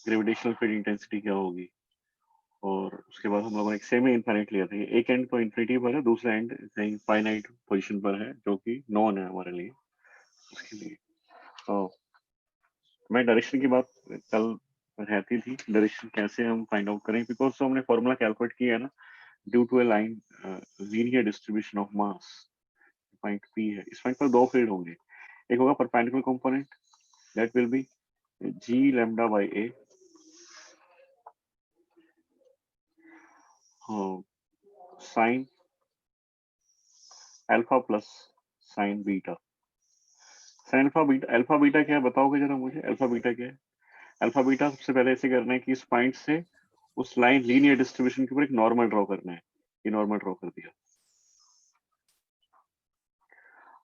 Gravitational field intensity क्या होगी, और उसके बाद हम लोगों ने एक सेमी इनफाइनाइट लिया था। एक एंड तो इन्फिनिटी पर है, दूसरा एंड कहीं फाइनाइट पोजीशन पर है जो कि नॉन है हमारे लिए। उसके लिए तो मैं डायरेक्शन की बात कल रहती थी, डायरेक्शन कैसे हम फाइंड आउट करें, बिकॉज तो हमने फॉर्मूला कैलकुलेट किया है ना, due to a line linear distribution of mass. Point P है, इस पॉइंट पर दो फील्ड होंगे, एक होगा perpendicular component that will be G lambda by A, sine alpha plus sine beta. Sine alpha beta क्या है बताओगे जरा मुझे, अल्फा बीटा क्या है? अल्फा बीटा सबसे पहले ऐसे करना है कि इस पॉइंट से उस लाइन लीनियर डिस्ट्रीब्यूशन के ऊपर एक नॉर्मल ड्रॉ करना है। ये नॉर्मल ड्रॉ कर दिया।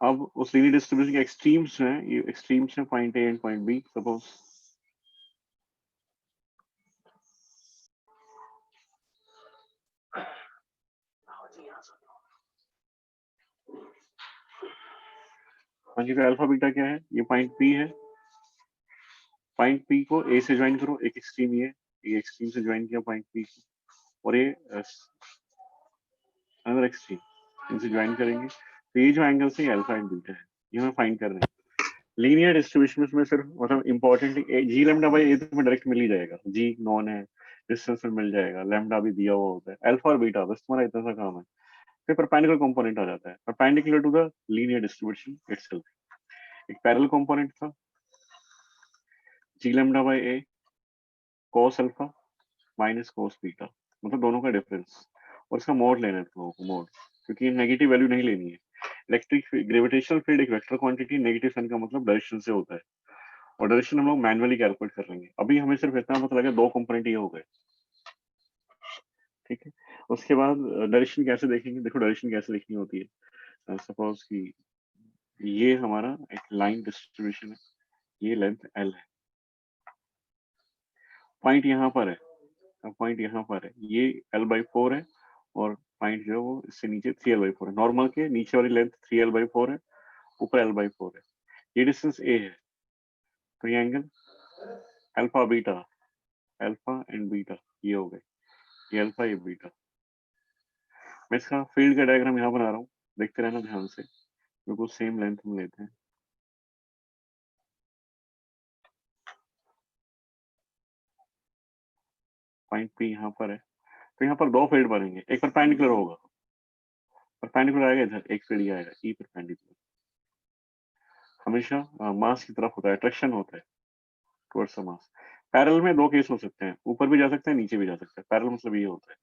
अब उस लीनियर डिस्ट्रीब्यूशन के एक्सट्रीम्स हैं, ये एक्सट्रीम्स हैं point A and point B. Suppose हाँ जी, तो अल्फा बीटा क्या है? ये पॉइंट पी है, पॉइंट पी को ए से ज्वाइन करो, एक एक्सट्रीम ये एक्सट्रीम से ज्वाइन किया पॉइंट पी को, और ये अनदर एक्सट्रीम इनसे ज्वाइन करेंगे, तो ये जो एंगल से अल्फा एंड बीटा है, ये हमें फाइंड करना है। लीनियर डिस्ट्रीब्यूशन में सिर्फ मतलब इंपॉर्टेंट जी लैम्डा बाई ए तो हमें डायरेक्ट मिल ही जाएगा, जी नॉन है, डिस्टेंस में मिल जाएगा, लैम्डा भी दिया हुआ होता है, अल्फा और बीटा बस तुम्हारा इतना सा काम है। फिर परपेंडिकुलर कंपोनेंट आ जाता है, perpendicular to the linear distribution itself. एक पैरेलल कंपोनेंट था G lambda by A cos alpha minus cos beta, मतलब दोनों का डिफरेंस, और इसका मोड लेना है तुम को, मोड, क्योंकि नेगेटिव वैल्यू नहीं लेनी है। इलेक्ट्रिक ग्रेविटेशनल फील्ड एक वेक्टर क्वांटिटी, नेगेटिव साइन का मतलब डायरेक्शन से होता है, और डायरेक्शन हम लोग मैनुअली कैलकुलेट कर लेंगे। अभी हमें सिर्फ इतना पता लगा दो कंपोनेंट ये हो गए, ठीक है। उसके बाद डायरेक्शन कैसे देखेंगे, देखो डायरेक्शन कैसे लिखनी होती है। सपोज कि ये हमारा एक लाइन डिस्ट्रीब्यूशन है, ये लेंथ एल है, पॉइंट यहाँ पर है, पॉइंट यहाँ पर है, ये एल बाई फोर है, और पॉइंट जो है वो इससे नीचे थ्री एल बाई फोर है। नॉर्मल के नीचे वाली length three L by four है, ऊपर एल बाई फोर है, ये डिस्टेंस ए है। तो ये angle alpha beta, alpha and beta ये हो गए, ये अल्फा ये बीटा। मैं इसका फील्ड का डायग्राम यहाँ बना रहा हूँ, देखते रहना ध्यान से, बिल्कुल सेम लेंथ हम लेते हैं। पॉइंट पी यहाँ पर है, तो यहाँ पर दो फील्ड बनेंगे, एक परपेंडिकुलर होगा, परपेंडिकुलर आएगा इधर, एक फील्ड ये आएगा ई परपेंडिकुलर। हमेशा मास की तरफ होता है, अट्रैक्शन होता है टुवर्ड्स द मास। पैरेलल में दो केस हो सकते हैं, ऊपर भी जा सकते हैं नीचे भी जा सकते हैं, पैरेलल मतलब ये होता है।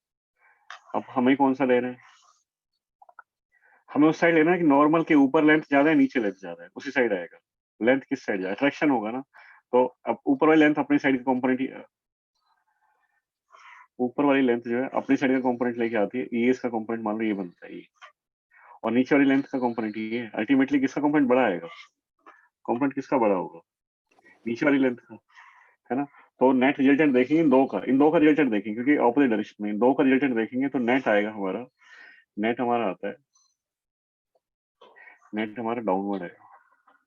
अब हमें कौन सा ले रहे हैं, हमें उस साइड लेना है कि नॉर्मल के ऊपर लेंथ ज्यादा है नीचे लेंथ ज्यादा है, उसी साइड आएगा। लेंथ किस साइड जाए, अट्रैक्शन होगा ना, तो अब ऊपर वाली लेंथ अपनी साइड का कंपोनेंट, ऊपर वाली लेंथ जो है अपनी साइड का कंपोनेंट लेके आती है, ये इसका कंपोनेंट मान लो ये बनता है ये, और नीचे वाली लेंथ का कंपोनेंट ये है। अल्टीमेटली किसका कंपोनेंट बड़ा आएगा, कंपोनेंट किसका बड़ा होगा, नीचे वाली लेंथ का, है ना। तो नेट रिजल्टेंट देखेंगे इन दो का रिजल्टेंट देखेंगे, क्योंकि ऑपोजिट डायरेक्शन में इन दो का रिजल्टेंट देखेंगे, तो नेट आएगा हमारा, नेट हमारा आता है, नेट हमारा डाउनवर्ड है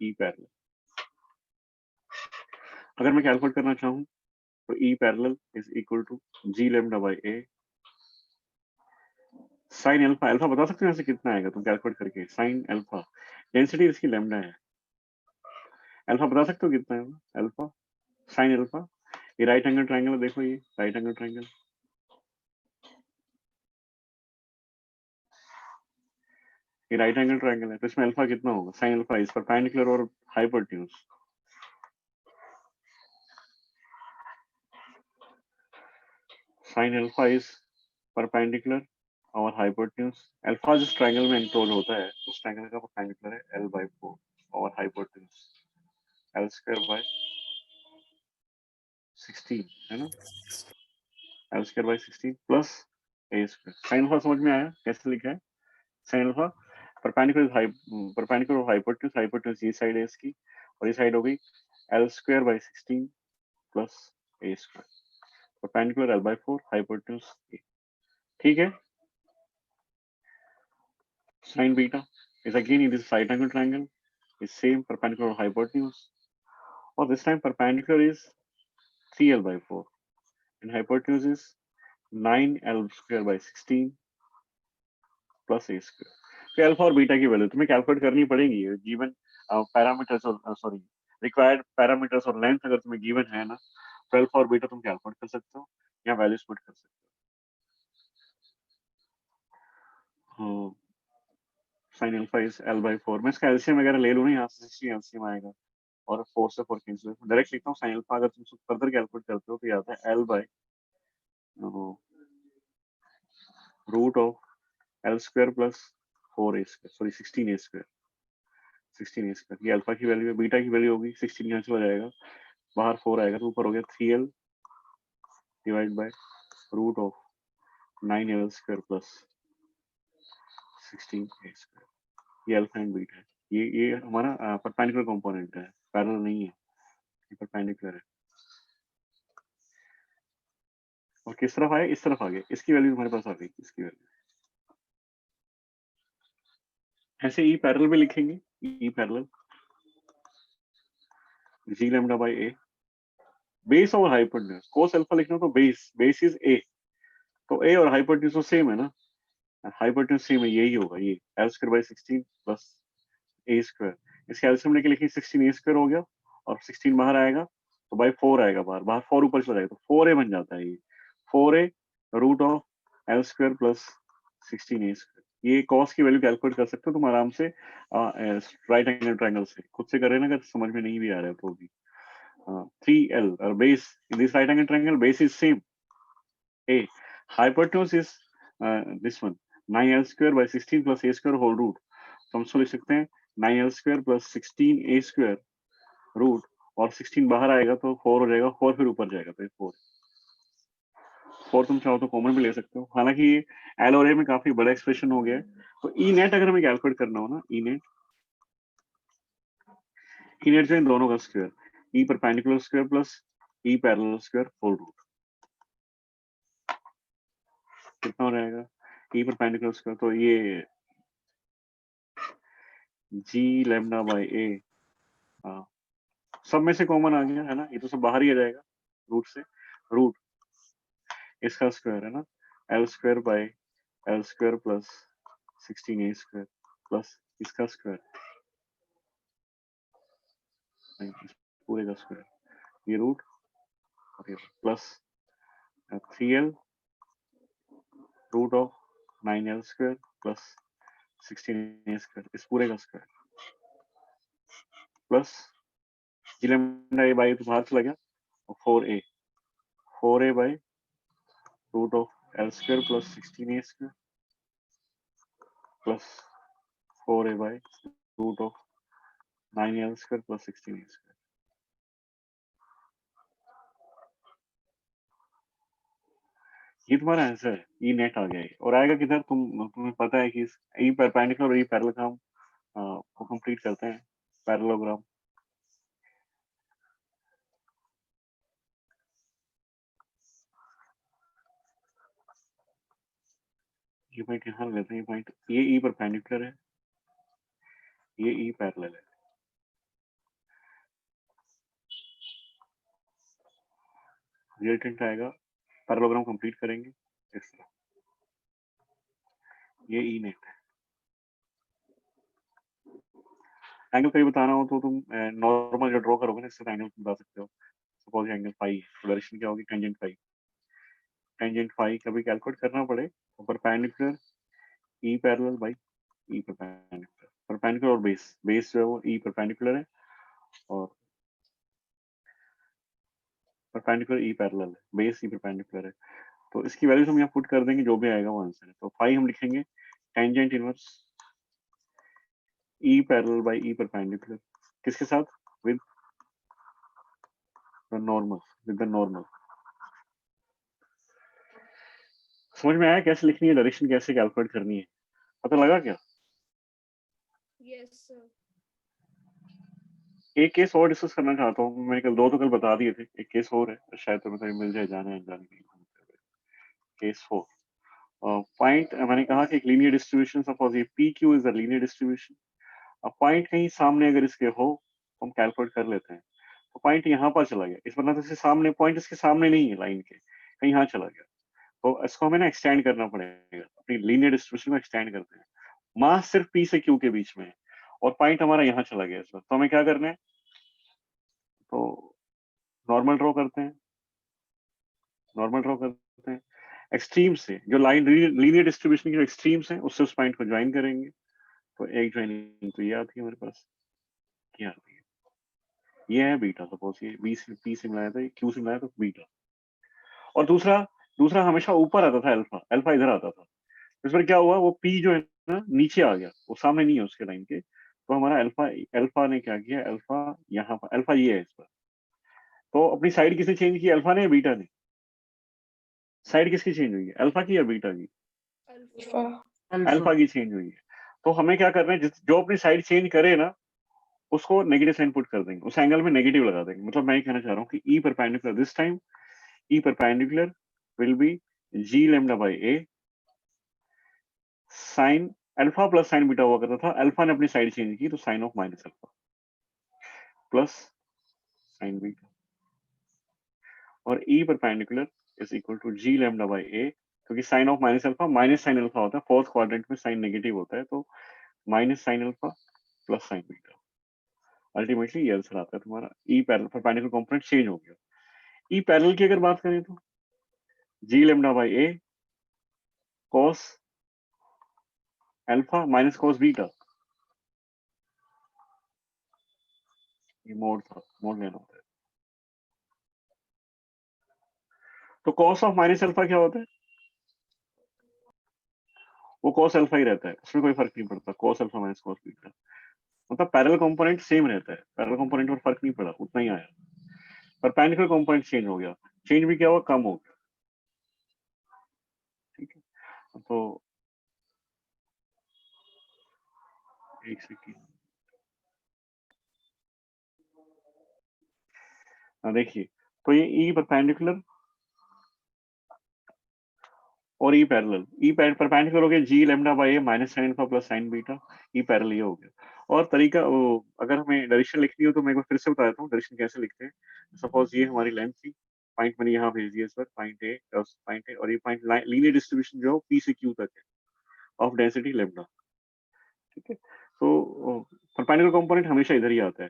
ई पैरेलल। अगर मैं कैलकुलेट करना चाहूँ तो E parallel is equal to G lambda by A sine alpha. Alpha बता सकते हो यहाँ से कितना आएगा, तुम कैलकुलेट करके, साइन अल्फा, डेंसिटी इसकी लैम्डा है, अल्फा बता सकते हो कितना है अल्फा, साइन अल्फा। ये राइट एंगल ट्राइंगल, देखो ये राइट एंगल ट्राइंगल, ये राइट एंगल ट्राइंगल है, तो इसमें अल्फा कितना होगा, साइन अल्फा इज परपेंडिकुलर और hypotenuse, sine alpha is perpendicular और हाइपोटेन्यूज। अल्फा जिस ट्राइंगल में एनक्लोज होता है उस ट्राइंगल का परपेंडिकुलर है एल बाई फोर, और हाइपोटेन्यूज एल स्क्वायर बाई 16, है ना, L square by 16 plus A square. Sine alpha समझ में आया कैसे लिखा है, sine alpha perpendicular, perpendicular hypotenuse, hypotenuse ये साइड है इसकी, और ये साइड हो गई L square by 16 plus A square, perpendicular L by four, hypotenuse A, ठीक है। Sin beta is again in this right angle triangle is same perpendicular hypotenuse, or this time perpendicular is 3l by 4 and hypotenuse is 9l square by 16 plus a square. तो alpha और beta की value तुम्हें calculate करनी पड़ेगी given parameters और sorry required parameters और length अगर तुम्हें गिवन है ना तो अल्फा और बीटा तुम कैलकुलेट कर सकते हो या वैल्यूज पुट कर सकते हो। Sine alpha is l by 4 मैं इसका एलसीएम वगैरह ले लूँ ना यहाँ से 60 एलसीएम आएगा और 4 से 4 कैंसिल डायरेक्ट लिखता हूँ साइन अल्फा अगर तुम फर्दर कैलकुलेट करते हो तो ये आता है l by root of l square plus 4a square sorry 16a square 16a square ये अल्फा की वैल्यू है बीटा की वैल्यू होगी 16 यहाँ चला जाएगा बाहर 4 आएगा तो ऊपर हो गया 3l divide by root of 9l square plus 16a square ये अल्फा एंड बीटा है ये हमारा परपेंडिकुलर कंपोनेंट है पैरेलल नहीं है ये परपेंडिकुलर है और किस तरफ आए इस तरफ आ गए इसकी वैल्यू हमारे पास आ गई इसकी वैल्यू ऐसे ई पैरेलल भी लिखेंगे E parallel G lambda by A base और हाइपोटेन्यूज कोस अल्फा लिखना तो बेस इज ए तो ए और हाइपोटेन्यूज तो सेम है ना हाइपोटेन्यूज सेम है यही होगा ये L square bye 16 plus A square इसके एलसीएम लेके लिखिए 16 ए स्क्वायर हो गया और 16 बाहर आएगा तो बाय 4 आएगा बाहर बाहर 4 ऊपर चला जाएगा तो 4a बन जाता है ये 4a root of L square plus 16 A square ये कॉस की वैल्यू कैलकुलेट कर सकते हो तुम आराम से राइट एंगल ट्रायंगल से खुद से कर रहे ना अगर समझ में नहीं भी आ रहा है तो भी 3l or base in this right angle triangle base is same a hypotenuse is this one 9l square by 16 plus a square whole root तो हम इसको लिख सकते हैं 9l square plus 16a square root और 16 बाहर आएगा तो 4 हो जाएगा 4 फिर ऊपर जाएगा तो 4 तुम चाहो तो कॉमन भी ले सकते हो हालांकि ये एल और ए में काफी बड़ा एक्सप्रेशन हो गया है तो ई नेट अगर हमें कैलकुलेट करना हो ना ई नेट जो इन दोनों का square E perpendicular square plus E parallel square whole root कितना हो जाएगा ई परपेंडिकुलर स्क्वायर तो ये जी लैम्डा बाय ए सब में से कॉमन आ गया है ना ये तो सब बाहर ही आ जाएगा रूट से रूट इसका स्क्वायर है ना L square by L square plus 16a square plus इसका स्क्वायर पूरे का स्क्वायर ये रूट और ये plus 3l root of 9l square plus 16a square इस पूरे का square plus G lambda A by तो बाहर चला गया और 4a by root of L square plus 16a square plus 4a by root of 9l square plus 16a square ये तुम्हारा आंसर है ये नेट आ गया है और आएगा किधर तुम्हें पता है कि ई परपेंडिकुलर और ई पैरेलल का हम को कंप्लीट करते हैं पैरेललोग्राम ये पॉइंट यहाँ लेते हैं ये पॉइंट ये ई परपेंडिकुलर है ये ई पैरेलल है रिजल्टेंट आएगा पैरेललोग्राम कंप्लीट करेंगे इस तरह ये ई नेट है एंगल कहीं बताना हो तो तुम नॉर्मल जो ड्रॉ करोगे ना इससे एंगल बता सकते हो सपोज एंगल फाई है डायरेक्शन क्या होगी टेंजेंट फाई कभी कैलकुलेट करना पड़े तो perpendicular E parallel by E perpendicular और बेस जो है वो ई परपेंडिकुलर है और परपेंडिकुलर ई पैरेलल है बेस ई परपेंडिकुलर है तो इसकी वैल्यूज हम यहाँ पुट कर देंगे जो भी आएगा वो आंसर है तो फाई हम लिखेंगे tangent inverse E parallel by E perpendicular किसके साथ विद द नॉर्मल समझ में आया कैसे लिखनी है डायरेक्शन कैसे कैलकुलेट करनी है पता लगा क्या यस सर एक केस और डिस्कस करना चाहता हूँ मैंने कल दो तो कल बता दिए थे एक केस और है तो शायद तुम्हें कहीं मिल जाए जाने अनजाने के केस 4 पॉइंट मैंने कहा कि एक लीनियर डिस्ट्रीब्यूशन सपोज ये P Q is a linear distribution अब पॉइंट कहीं सामने अगर इसके हो तो हम कैलकुलेट कर लेते हैं तो पॉइंट यहाँ पर चला गया, इस मतलब इसके सामने पॉइंट, इसके सामने नहीं है लाइन के, कहीं यहाँ चला गया। तो इसको हमें ना एक्सटेंड करना पड़ेगा, अपनी लीनियर डिस्ट्रीब्यूशन को एक्सटेंड करते हैं। मास सिर्फ पी से क्यू के बीच में है और पॉइंट हमारा यहाँ चला गया इस बार, तो हमें क्या करना है, तो नॉर्मल ड्रॉ करते हैं, नॉर्मल ड्रॉ करते हैं एक्सट्रीम से, जो लाइन लीनियर डिस्ट्रीब्यूशन की जो एक्सट्रीम्स हैं उससे उस पॉइंट को ज्वाइन करेंगे। तो एक ज्वाइनिंग तो ये आती है हमारे पास, क्या आती है, ये है बीटा, सपोज ये बी से पी से मिलाया था, क्यू से मिलाया तो बीटा। और दूसरा दूसरा हमेशा ऊपर आता था अल्फा, अल्फा इधर आता था। इस बार क्या हुआ, वो पी जो है ना नीचे आ गया, वो सामने नहीं है उसके लाइन के, तो हमारा अल्फा, अल्फा ने क्या किया, अल्फा यहाँ पर, अल्फा ये है इस पर, तो अपनी साइड किसने चेंज की, अल्फा ने या बीटा ने? साइड किसकी चेंज हुई है, अल्फा की या बीटा की? अल्फा। अल्फा की चेंज हुई है। तो हमें क्या करना है, जो अपनी साइड चेंज करे ना उसको नेगेटिव साइन पुट कर देंगे, उस एंगल में नेगेटिव लगा देंगे। मतलब मैं ये कहना चाह रहा हूँ कि E perpendicular this time, E perpendicular will be G lambda by A sine alpha plus sine beta हुआ करता था, अल्फा ने अपनी साइड चेंज की तो sine of minus alpha plus sine beta, और E perpendicular is equal to G lambda by A, क्योंकि sine of minus sine alpha होता है, फोर्थ क्वाड्रेंट में साइन नेगेटिव होता है, तो minus sine alpha plus sine beta. Ultimately ये answer आता है तुम्हारा, ई परपेंडिकुलर कंपोनेंट चेंज हो गया। ई पैरेलल की अगर बात करें तो g lambda by A cos alpha minus cos beta, ये मोड था, मोड लेना होता है। तो कॉस ऑफ माइनस अल्फा क्या होता है, वो कॉस अल्फा ही रहता है, उसमें कोई फर्क नहीं पड़ता, cos alpha minus cos beta. मतलब पैरेलल कंपोनेंट सेम रहता है, पैरेलल कंपोनेंट में फर्क नहीं पड़ा, उतना ही आया, पर परपेंडिकुलर कंपोनेंट चेंज हो गया, चेंज भी क्या हुआ, कम हो गया। ठीक है, तो एक सेकेंड, देखिए, तो ये ई परपेंडिकुलर और ई पैरेलल, ई परपेंडिकुलर हो गया g lambda by A minus sine alpha plus sine beta, E parallel ये हो गया। और तरीका वो, अगर हमें डायरेक्शन लिखनी हो तो मैं एक बार फिर से बता देता हूँ डायरेक्शन कैसे लिखते हैं। सपोज ये हमारी लेंथ थी, पॉइंट मैंने यहाँ भेज दिया इस पर, पॉइंट ए और ये पॉइंट लीनियर डिस्ट्रीब्यूशन जो पी से क्यू तक है ऑफ डेंसिटी लेमडा। ठीक है, तो परपेंडिकुलर कंपोनेंट हमेशा इधर ही आता है,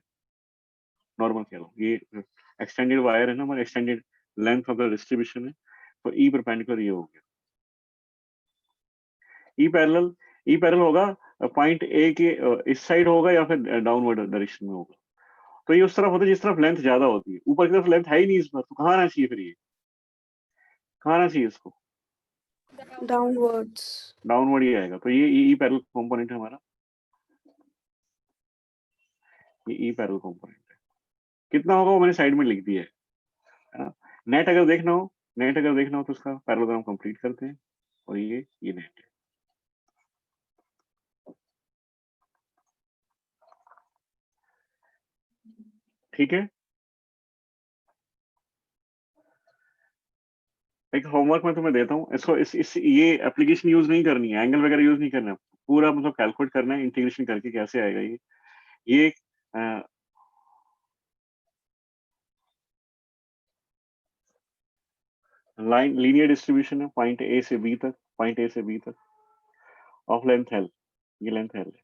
नॉर्मल कह लो, ये एक्सटेंडेड वायर है ना हमारा, extended length of the distribution है, तो ई परपेंडिकुलर ये हो गया। ई पैरेलल, ई पैरेलल होगा पॉइंट ए के इस साइड होगा या फिर डाउनवर्ड डायरेक्शन में होगा, तो ये उस तरफ होता है जिस तरफ लेंथ ज्यादा होती है, ऊपर की तरफ लेंथ है ही नहीं इस बार, तो कहाँ आना चाहिए फिर, ये कहाँ आना चाहिए इसको, डाउनवर्ड्स। डाउनवर्ड ही आएगा, तो ये ई पैरेलल कंपोनेंट है हमारा, ये ई पैरेलल कंपोनेंट है। कितना होगा वो मैंने साइड में लिख दिया है ना। नेट अगर देखना हो, नेट अगर देखना हो तो उसका पैरेललोग्राम कंप्लीट करते हैं, और ये नेट है। ठीक है, एक होमवर्क मैं तुम्हें देता हूँ, इसको इस ये एप्लीकेशन यूज नहीं करनी है, एंगल वगैरह यूज नहीं करना है, पूरा मतलब कैलकुलेट करना है इंटीग्रेशन करके कैसे आएगा ये लाइन लीनियर डिस्ट्रीब्यूशन है पॉइंट ए से बी तक, पॉइंट ए से बी तक ऑफ लेंथ एल, ये लेंथ एल है।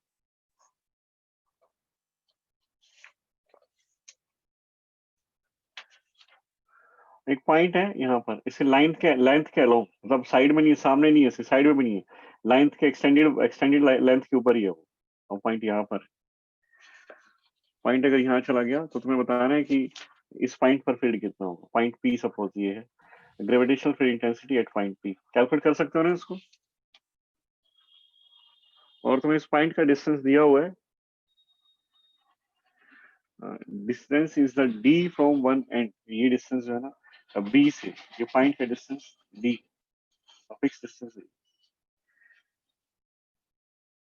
एक पॉइंट है यहाँ पर, इसे लेंथ के अलोंग, मतलब साइड में नहीं है, सामने नहीं है, इसे साइड में भी नहीं है, लेंथ के एक्सटेंडेड लेंथ के ऊपर ही है वो, और पॉइंट यहाँ पर, पॉइंट अगर यहाँ चला गया तो तुम्हें बताना है कि इस पॉइंट पर फील्ड कितना होगा, पॉइंट पी सपोज ये है, gravitational field intensity at point P, calculate कर सकते हो ना इसको। और तुम्हें इस पॉइंट का डिस्टेंस दिया हुआ है, distance is the D from one and, ये डिस्टेंस जो है ना बी से, ये पॉइंट का डिस्टेंस डी, फिक्स डिस्टेंस है,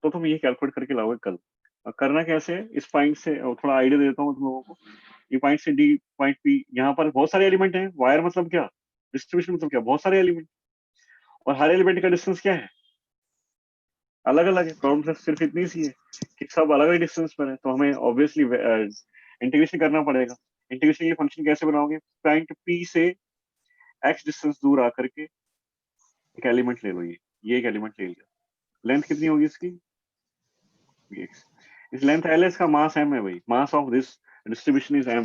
तो तुम ये कैलकुलेट करके लाओगे कल। करना कैसे है, इस पॉइंट से थोड़ा आइडिया देता हूँ तुम लोगों को। ये पॉइंट से डी, पॉइंट पी, यहाँ पर बहुत सारे एलिमेंट हैं, वायर मतलब क्या, डिस्ट्रीब्यूशन मतलब क्या, बहुत सारे एलिमेंट, और हर एलिमेंट का डिस्टेंस क्या है, अलग अलग है। प्रॉब्लम सिर्फ इतनी सी है कि सब अलग अलग डिस्टेंस पर है, तो हमें ऑब्वियसली इंटीग्रेशन करना पड़ेगा। इंटीग्रेशन के लिए फंक्शन कैसे बनाओगे? पॉइंट P से x डिस्टेंस दूर आकर के एक एलिमेंट ले लो, ये एक एलिमेंट ले लिया, लेंथ कितनी होगी इसकी? X। इस लेंथ L, इसका मास m है भाई, mass of this distribution is m।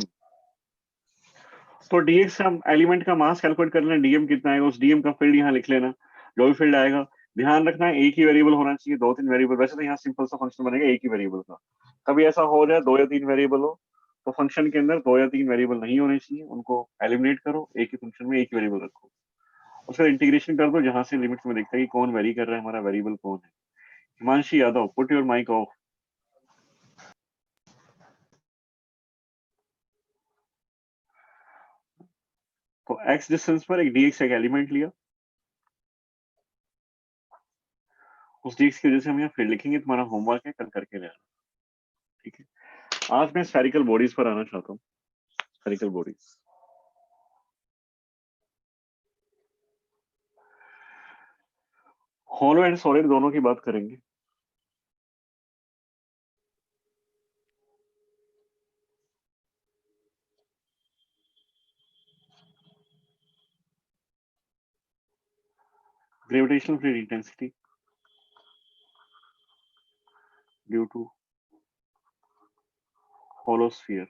तो dx से हम एलिमेंट का मास कैलकुलेट कर लेना, dm कितना आएगा, उस dm का फील्ड यहाँ लिख लेना, जो भी फील्ड आएगा। ध्यान रखना है एक ही वेरिएबल होना चाहिए, 2-3 वेरिएबल, वैसे तो यहाँ सिंपल सा फंक्शन बनेगा एक ही वेरिएबल का। कभी ऐसा हो जाए 2 या 3 वेरिएबल हो, तो फंक्शन के अंदर 2 या 3 वेरिएबल नहीं होने चाहिए, उनको एलिमिनेट करो, एक ही फंक्शन में एक ही वेरिएबल रखो, उसका इंटीग्रेशन कर दो, जहां से लिमिट्स में देखता है कि कौन वेरी कर रहा है, हमारा वेरिएबल कौन है। Himanshi Yadav, put your mic off. तो x डिस्टेंस पर एक dx एक एलिमेंट लिया, उस dx की वजह से हम यहाँ फील्ड लिखेंगे, तुम्हारा होमवर्क है, कल करके ले आना, ठीक है। आज मैं स्फेरिकल बॉडीज पर आना चाहता हूँ, spherical bodies. Hollow and solid दोनों की बात करेंगे। Gravitational field intensity due to hollow sphere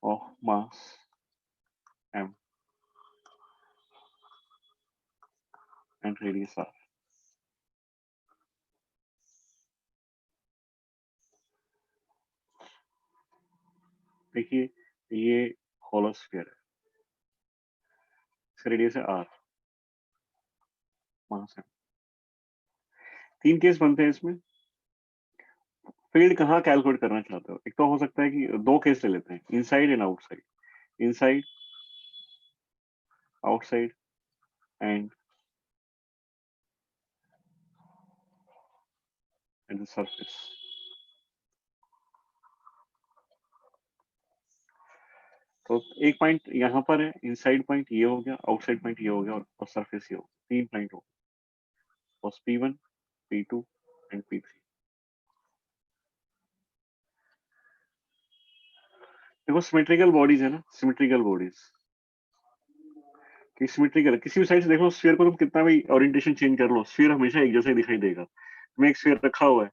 of mass m and radius r। देखिए ये hollow sphere है, इसका रेडियस है r, मास m। 3 केस बनते हैं इसमें। फील्ड कहाँ कैलकुलेट करना चाहते हो? एक तो हो सकता है कि 2 केस ले लेते हैं, inside and outside, inside outside and the surface. तो एक पॉइंट यहाँ पर है, इनसाइड पॉइंट ये हो गया, आउटसाइड पॉइंट ये हो गया, और सरफेस ये हो गया, 3 पॉइंट हो गए, बस P1 P2 एंड P3। देखो सिमेट्रिकल बॉडीज है ना, सिमेट्रिकल बॉडीज कि सिमेट्रिकल किसी भी साइड से देख लो, स्फीयर को तुम कितना भी ओरिएंटेशन चेंज कर लो, स्फीयर हमेशा एक जैसा ही दिखाई देगा। तुम्हें एक स्फीयर रखा हुआ है,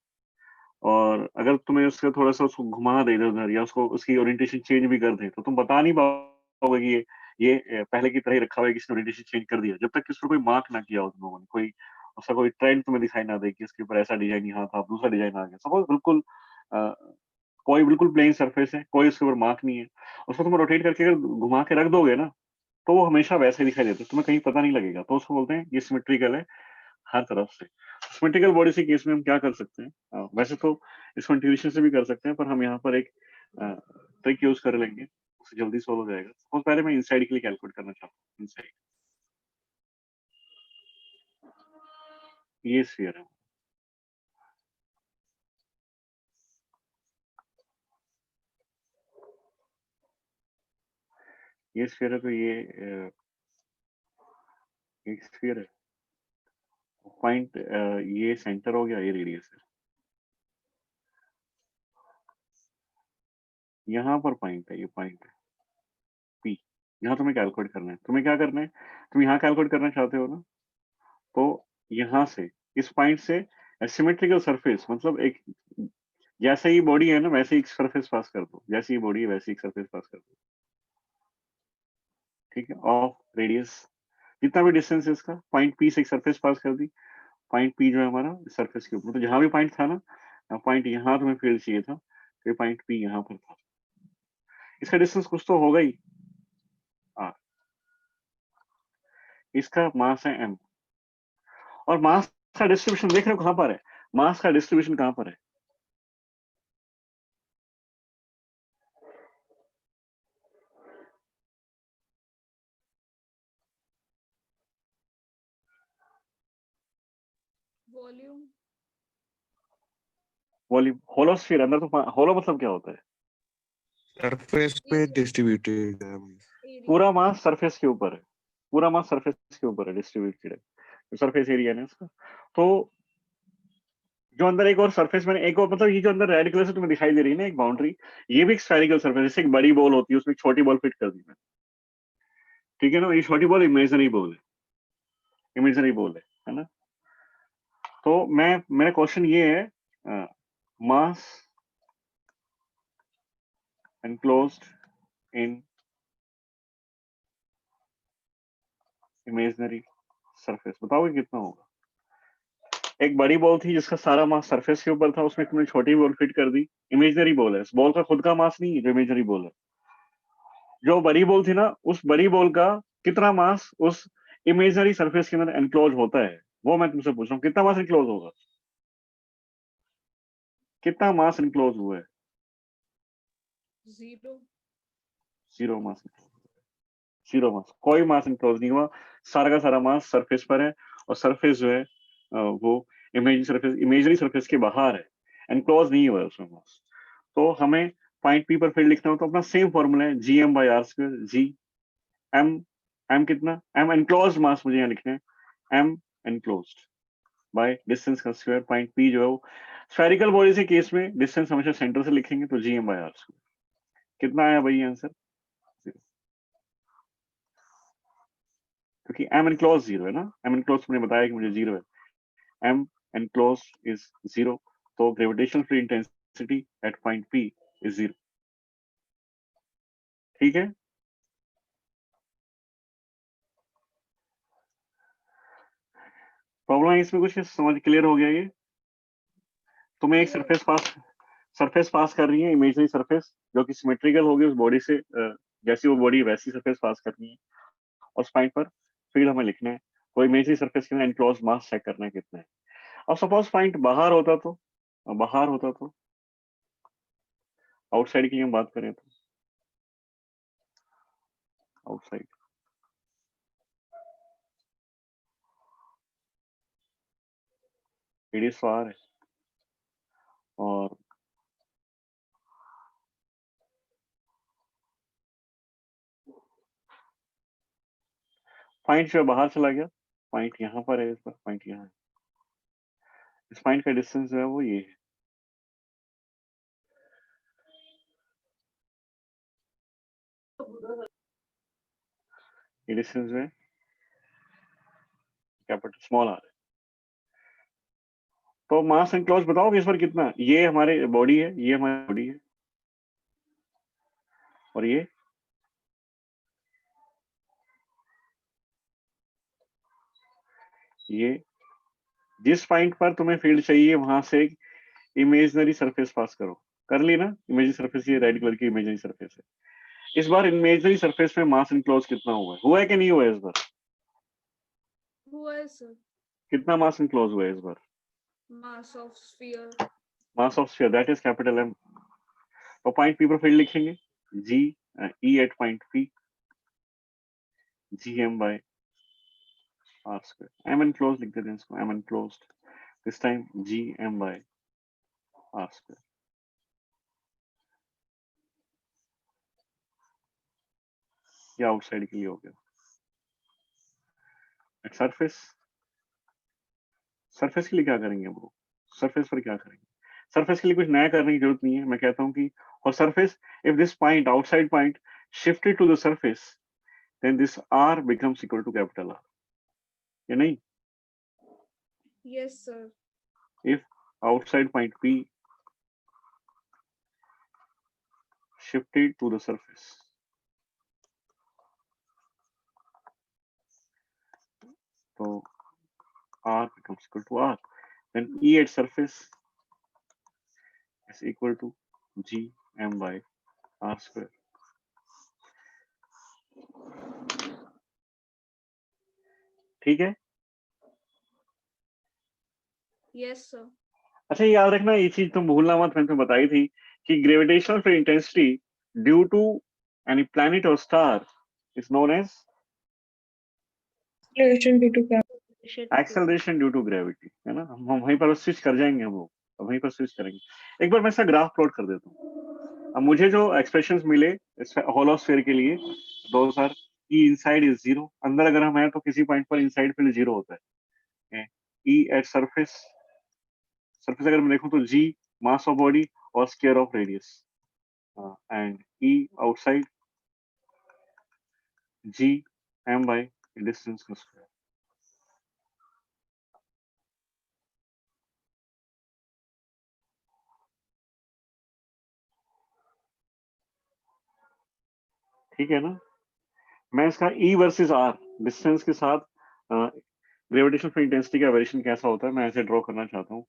और अगर तुम्हें उसका थोड़ा सा उसको घुमा दे इधर उधर, या उसको उसकी ओरिएंटेशन चेंज भी कर दे, तो तुम बता नहीं पाओगे कि ये पहले की तरह ही रखा हुआ है, किसी ने ओरिएंटेशन चेंज कर दिया, जब तक कि उस पर कोई मार्क ना किया हो तुम लोगों ने, कोई उसका कोई ट्रेंड तुम्हें दिखाई ना दे कि इसके ऊपर ऐसा डिजाइन यहाँ था, दूसरा डिजाइन आ गया। सपोज बिल्कुल कोई बिल्कुल प्लेन सरफेस है, कोई उसके ऊपर मार्क नहीं है, उसको तुम रोटेट करके अगर घुमा के रख दोगे ना, तो वो हमेशा वैसे ही दिखाई देता है, तुम्हें कहीं पता नहीं लगेगा, तो उसको बोलते हैं ये सिमेट्रिकल है हर तरफ से। सिमेट्रिकल बॉडी के केस में हम क्या कर सकते हैं, वैसे तो इसको इंटीग्रेशन से भी कर सकते हैं, पर हम यहाँ पर एक ट्रिक यूज कर लेंगे, उससे जल्दी सोल्व हो जाएगा। सपोज पहले मैं इनसाइड के लिए कैलकुलेट करना चाहता हूँ, इनसाइड ये स्फीयर है, ये स्फीयर है, तो ये एक स्फीयर है, पॉइंट ये सेंटर हो गया, ये रेडियस है, यहाँ पर पॉइंट है, ये पॉइंट है P, यहाँ तुम्हें कैलकुलेट करना है। तुम्हें क्या करना है, तुम यहाँ कैलकुलेट करना चाहते हो ना, तो यहाँ से इस पॉइंट से सिमेट्रिकल सरफेस, मतलब एक जैसे ही बॉडी है ना वैसे ही एक सरफेस पास कर दो, जैसे ही बॉडी है वैसे ही सरफेस पास कर दो, ठीक है, ऑफ रेडियस जितना भी डिस्टेंस है इसका, पॉइंट P से एक सरफेस पास कर दी, पॉइंट P जो है हमारा सरफेस के ऊपर, तो जहां भी पॉइंट था ना, पॉइंट यहाँ तुम्हें फील्ड चाहिए था, तो पॉइंट P यहाँ पर था, इसका डिस्टेंस कुछ तो होगा ही R, इसका मास है m, और मास का डिस्ट्रीब्यूशन देख रहे हो कहां पर है, मास का डिस्ट्रीब्यूशन कहां पर है, वॉल्यूम वॉल्यूम, होलोस्फीयर अंदर, तो होलो मतलब क्या होता है, सरफेस पे डिस्ट्रीब्यूटेड है। पूरा मास सरफेस के ऊपर है, पूरा मास सरफेस के ऊपर है, डिस्ट्रीब्यूटेड है, सरफेस एरिया है ना इसका। तो जो अंदर एक और सरफेस मैंने एक और मतलब ये जो अंदर रेड कलर से तुम्हें दिखाई दे रही है ना एक बाउंड्री, ये भी एक स्फेरिकल सरफेस, जैसे एक बड़ी बॉल होती है उसमें एक छोटी बॉल फिट कर दी मैंने, ठीक है ना, ये छोटी बॉल इमेजिनरी बॉल है, इमेजिनरी बॉल है ना। तो मैं मेरा क्वेश्चन ये है, मास एनक्लोज्ड इन इमेजिनरी सरफेस, बताओगे कितना होगा। एक बड़ी बॉल थी जिसका सारा मास सरफेस के ऊपर था, उसमें तुमने छोटी बॉल फिट कर दी, इमेजिनरी बॉल है, इस बॉल का खुद का मास नहीं है, जो इमेजिनरी बॉल है। जो बड़ी बॉल थी ना, उस बड़ी बॉल का कितना मास उस इमेजिनरी सरफेस के अंदर एनक्लोज होता है, वो मैं तुमसे पूछ रहा हूँ, कितना मास एनक्लोज होगा, कितना मास एनक्लोज हुआ है। 0. जीरो मास, जीरो मास, कोई मास एनक्लोज नहीं हुआ, सारा का सारा मास सरफेस पर है, और सरफेस जो है वो इमेजिनरी सरफेस के बाहर है, एनक्लोज नहीं हुआ है उसमें मास। तो हमें पॉइंट पी पर फील्ड लिखना हो तो अपना सेम फॉर्मूला है, G M by R square, G M, M कितना, एम एनक्लोज मास मुझे यहाँ लिखना है, एम एनक्लोज्ड बाय डिस्टेंस का स्क्वायर, पॉइंट पी जो है वो स्फेरिकल बॉडी के केस में डिस्टेंस हमेशा सेंटर से लिखेंगे, तो G M by R square. कितना आया भाई आंसर, क्योंकि एम एनक्लोज जीरो है ना, एम एनक्लोज तुमने बताया कि मुझे जीरो है, एम एनक्लोज इज जीरो, तो gravitational free intensity at point P is zero, ठीक है। प्रॉब्लम है इसमें कुछ, समझ क्लियर हो गया ये। तुम्हें एक सरफेस पास कर रही है, इमेजिनरी सरफेस जो कि सिमेट्रिकल होगी उस बॉडी से, जैसी वो बॉडी वैसी सरफेस पास करनी है, और उस पॉइंट पर फील्ड हमें लिखना है, तो इमेजिनरी सरफेस के एनक्लोज मास चेक करना है कितना है। अब सपोज पॉइंट बाहर होता तो, बाहर होता तो, आउटसाइड की हम बात करें तो, आउटसाइड रेडियस तो आर है, और पॉइंट जो बाहर चला गया, पॉइंट यहाँ पर है, इस पर पॉइंट यहाँ है, इस पॉइंट का डिस्टेंस जो है वो ये है, ये डिस्टेंस जो है कैपिटल स्मॉल आर है। तो मास एनक्लोज बताओगे इस पर कितना, ये हमारे बॉडी है, ये हमारी बॉडी है, और ये जिस पॉइंट पर तुम्हें फील्ड चाहिए वहां से एक इमेजिनरी सरफेस पास करो, कर ली ना इमेजिनरी सरफेस, ये रेड कलर की इमेजिनरी सरफेस है। इस बार इमेजिनरी सरफेस में मास एनक्लोज कितना हुआ है कि नहीं हुआ है इस बार, Who is कितना मास एनक्लोज हुआ है इस बार, mass of sphere? Mass of sphere that is capital M. तो पॉइंट पी पर फील्ड लिखेंगे, G E at point P, G M by R square, M enclose लिख देते हैं इसको, M enclosed, this time G M by R square. ये outside के लिए हो गया। सरफेस, सरफेस के लिए क्या करेंगे ब्रो, सरफेस पर क्या करेंगे, सरफेस के लिए कुछ नया करने की जरूरत नहीं है, मैं कहता हूँ कि, और surface, if this point outside point shifted to the surface, then this R becomes equal to capital R, या नहीं। Yes, sir. If outside point P shifted to the surface, so r becomes equal to r, then E at surface is equal to g m by r square, ठीक है। Yes, sir. अच्छा याद रखना, ये चीज तुम भूलना मत, मैंने तुम्हें बताई थी कि gravitational free intensity due to any planet और star is known as Acceleration due to gravitation. Acceleration due to gravity, है ना। हम वहीं पर स्विच कर जाएंगे, हम लोग वहीं पर स्विच करेंगे। एक बार मैं इसका ग्राफ प्लॉट कर देता हूँ। अब मुझे जो एक्सप्रेशंस मिले होलोस्फीयर के लिए, those R E inside is zero, अंदर अगर हम हैं तो किसी पॉइंट पर इनसाइड फील्ड जीरो होता है, ई एट सरफेस, सरफेस अगर मैं देखूं तो g मास ऑफ बॉडी और square of radius, and e outside g m by distance का स्क्वायर। ठीक है ना? मैं इसका E वर्सेस R डिस्टेंस के साथ ग्रेविटेशनल फील्ड इंटेंसिटी का वेरिएशन कैसा होता है मैं ऐसे ड्रॉ करना चाहता हूँ।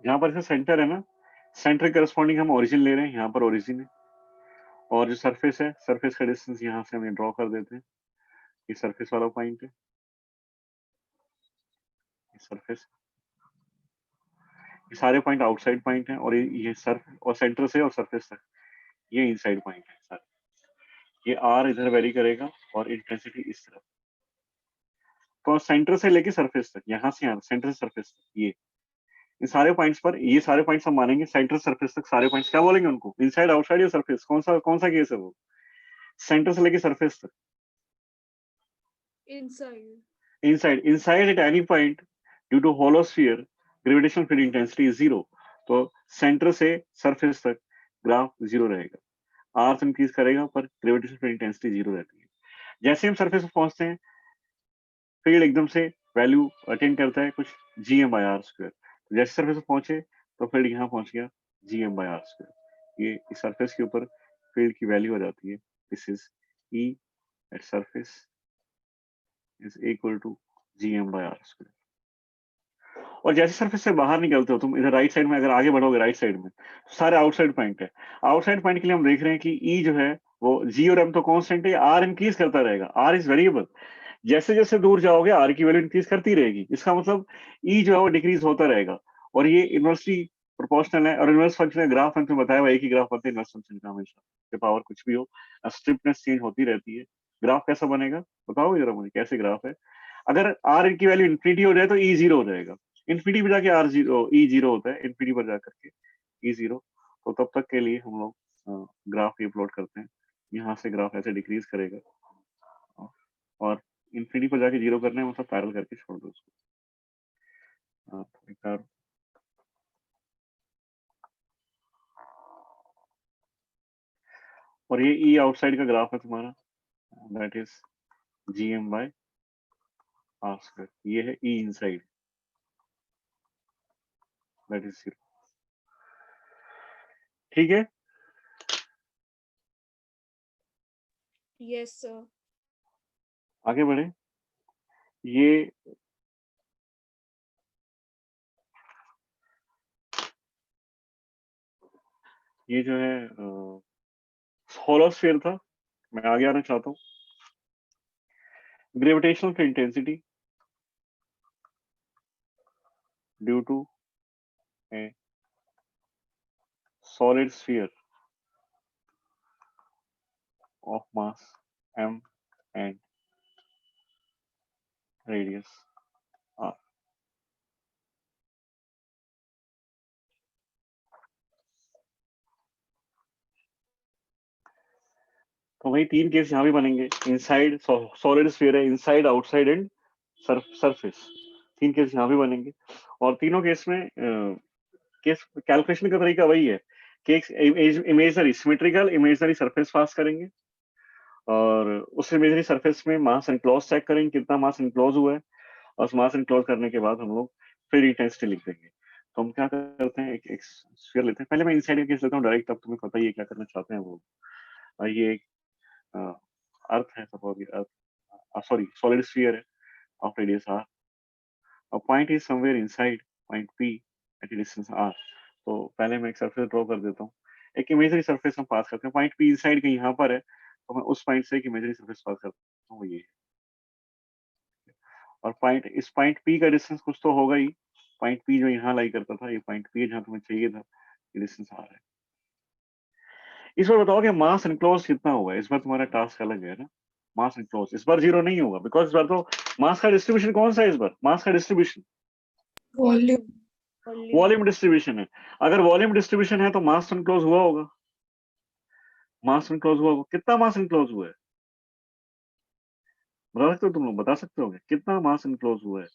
यहाँ पर सेंटर है ना, सेंटर करस्पॉन्डिंग हम ओरिजिन ले रहे हैं, यहाँ पर ओरिजिन है, और जो सरफेस है, सरफेस का डिस्टेंस यहाँ से हम ड्रॉ कर देते हैं। ये सरफेस वाला पॉइंट है, ये सरफेस, ये सारे पॉइंट आउटसाइड पॉइंट हैं, और ये सर और सेंटर से और सरफेस तक ये इनसाइड पॉइंट है सारे। ये आर इधर वेरी करेगा और इंटेंसिटी इस तरफ, तो सेंटर से लेके सरफेस तक, यहाँ से यहाँ सेंटर से सरफेस तक, ये इन सारे पॉइंट्स पर, ये सारे पॉइंट्स हम मानेंगे सेंटर सरफेस तक। सारे पॉइंट्स क्या बोलेंगे उनको, इनसाइड आउटसाइड या सरफेस, कौन सा केस है वो, सेंटर से लेके सरफेस तक, Inside. inside at any point due to hollow sphere gravitational field intensity is 0। तो सेंटर से सरफेस तक ग्राफ 0 रहेगा, आर से इंक्रीज करेगा पर ग्रेविटेशनल फील्ड इंटेंसिटी 0 रहती है। जैसे हम सरफेस पर पहुंचते हैं, फील्ड एकदम से वैल्यू अटेन करता है कुछ gm/r²। तो जैसे सरफेस पर पहुंचे तो फील्ड यहाँ पहुंच गया gm/r²। ये इस सरफेस के ऊपर फील्ड की वैल्यू आ जाती है, this is E at surface is equal to gm/r²। और जैसे सरफेस से बाहर निकलते हो तुम, इधर राइट साइड में अगर आगे बढ़ोगे राइट साइड में, तो सारे आउटसाइड पॉइंट है। आउटसाइड पॉइंट के लिए हम देख रहे हैं कि ई जो है वो जी और एम तो कांस्टेंट है, आर इंक्रीज करता रहेगा, आर इज वेरिएबल। जैसे जैसे दूर जाओगे आर की वैल्यू इंक्रीज करती रहेगी, इसका मतलब ई जो है वो डिक्रीज होता रहेगा। और ये इनवर्सली प्रोपोर्शनल है, और इनवर्स फंक्शन है, ग्राफ फंक्शन बताया हुआ एक ही ग्राफ बनता है इनवर्स फंक्शन का हमेशा, पावर कुछ भी हो, स्ट्रिपनेस चेंज होती रहती है। ग्राफ कैसा बनेगा बताओ जरा मुझे, कैसे ग्राफ है? अगर आर की वैल्यू इन्फिनिटी हो जाए तो ई 0 हो जाएगा, इन्फिनिटी पर जाके आर 0 ई 0 होता है, इन्फिनिटी पर जाकर के ई 0। तो तब तक के लिए हम लोग ग्राफ ये प्लॉट करते हैं, यहाँ से ग्राफ ऐसे डिक्रीज करेगा, और इन्फिनिटी पर जाके 0 करना है, मतलब पैरेलल करके छोड़ दो उसको। एक बार और ये ई आउटसाइड का ग्राफ है तुम्हारा, दैट इज gm/r²। ये है ई इनसाइड, दैट इज 0। ठीक है, Yes, sir. आगे बढ़े। ये जो है होलो स्फीयर था, मैं आगे आना चाहता हूँ। Gravitational field intensity due to a solid sphere of mass m and radius r। तो वही तीन केस यहाँ भी बनेंगे, इनसाइड सॉलिड स्फीयर है, इनसाइड आउटसाइड एंड सरफेस, तीन केस यहाँ भी बनेंगे। और तीनों केस में केस कैलकुलेशन का तरीका वही है कि इमेजनरी सिमेट्रिकल इमेजनरी सरफेस पास करेंगे, और उस इमेजनरी सरफेस में मास एनक्लोज चेक करेंगे कितना मास एनक्लोज हुआ है, और उस मास एनक्लोज करने के बाद हम लोग फिर इंटेंसिटी लिख देंगे। तो हम क्या करते हैं, एक स्फीयर लेते हैं, पहले मैं इनसाइड का केस लेता हूँ डायरेक्ट, तब तुम्हें पता ही है क्या करना चाहते हैं वो। ये एक अर्थ है, सपोज अर्थ, सॉरी सॉलिड स्फीयर है of radius r, a point is somewhere inside point p at a distance r। तो पहले मैं एक सरफेस ड्रॉ कर देता हूँ, एक इमेजरी सरफेस हम पास करते हैं, पॉइंट पी साइड कहीं यहाँ पर है, तो मैं उस पॉइंट से एक इमेजरी सरफेस पास करता हूँ, ये। और पॉइंट, इस पॉइंट पी का डिस्टेंस कुछ तो होगा ही, पॉइंट पी जो यहाँ लाई करता था, ये पॉइंट पी जहाँ तुम्हें चाहिए था, ये डिस्टेंस आ रहा है। इस बार बताओ कि मास एनक्लोज कितना हुआ है, इस बार तुम्हारा टास्क अलग है ना। मास एनक्लोज इस बार 0 नहीं होगा, बिकॉज इस बार तो मास का डिस्ट्रीब्यूशन कौन सा है, इस बार मास का डिस्ट्रीब्यूशन वॉल्यूम। वॉल्यूम डिस्ट्रीब्यूशन है। अगर वॉल्यूम डिस्ट्रीब्यूशन है तो मास एनक्लोज हुआ होगा, मास एनक्लोज हुआ होगा। कितना मास एनक्लोज हुआ है बता सकते हो, तुम लोग बता सकते हो कितना मास एनक्लोज हुआ है?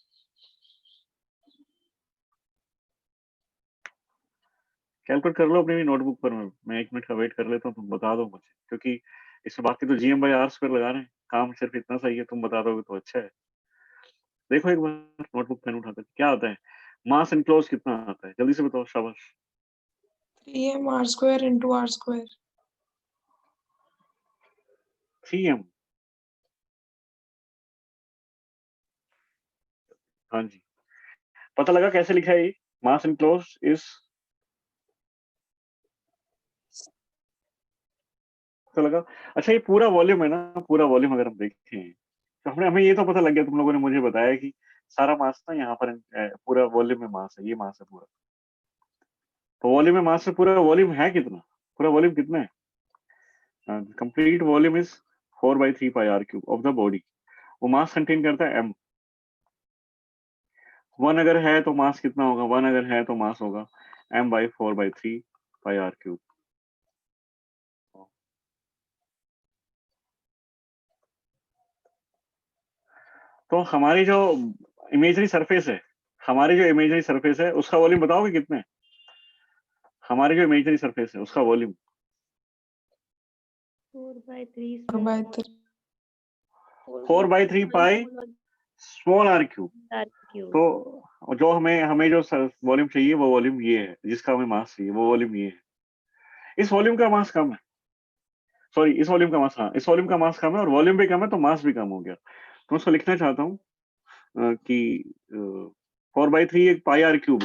कैलकुलेट कर लो अपनी नोटबुक पर, मैं 1 मिनट का वेट कर लेता हूँ, तुम बता दो मुझे, क्योंकि इससे बाकी तो GM/R² लगा रहे हैं, काम सिर्फ इतना सही है, तुम बता दोगे तो अच्छा है। देखो एक बार नोटबुक पेन उठाकर क्या आता है, मास एनक्लोज कितना आता है, जल्दी से बताओ, शाबाश। 3m r² into r²। 3m, हाँ जी, पता लगा कैसे लिखा है ये, मास एनक्लोज इज, पता लगा। अच्छा, ये पूरा वॉल्यूम है ना, पूरा वॉल्यूम अगर हम देखें तो हमें ये तो पता लग गया, तुम लोगों ने मुझे बताया कि सारा मास ना यहाँ पर पूरा वॉल्यूम में मास है, ये मास है पूरा। तो वॉल्यूम में मास से पूरा वॉल्यूम है कितना, पूरा वॉल्यूम कितना है? Complete volume is 4/3πr³ of the body. वो मास कंटेन करता है m। 1 अगर है तो मास कितना होगा, 1 अगर है तो मास होगा m/4/3πr³। तो हमारी जो इमेजरी सरफेस है, हमारी जो इमेजरी सरफेस है उसका वॉल्यूम बताओगे कितना है? हमारी जो इमेजरी सरफेस है उसका वॉल्यूम 4/3 4/3 4/3π स्मॉल r³। तो जो हमें हमें जो वॉल्यूम चाहिए वो वॉल्यूम ये है, जिसका हमें मास चाहिए वो वॉल्यूम ये है। इस वॉल्यूम का मास कम है, सॉरी इस वॉल्यूम का मास, हाँ इस वॉल्यूम का मास कम है और वॉल्यूम भी कम है, तो मास भी कम हो गया। तो उसको लिखना चाहता हूँ कि 4/3 एक πr³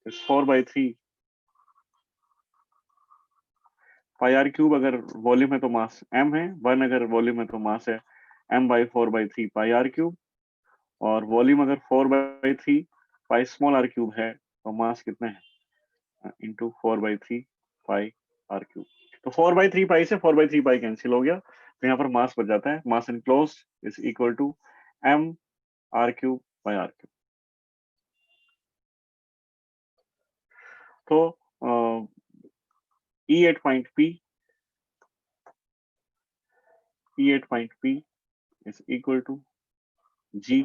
4/3 πr³ अगर वॉल्यूम है तो मास m है, 1 अगर वॉल्यूम है तो मास है m/4/3 πr³। और वॉल्यूम अगर 4/3 पाई स्मॉल r³ है तो मास कितना है, इंटू 4/3 पाई r³। तो 4/3 पाई से 4/3 पाई कैंसिल हो गया, तो यहाँ पर मास बच जाता है, mass enclose is equal to m/r³/r³। तो E8 point P is equal to G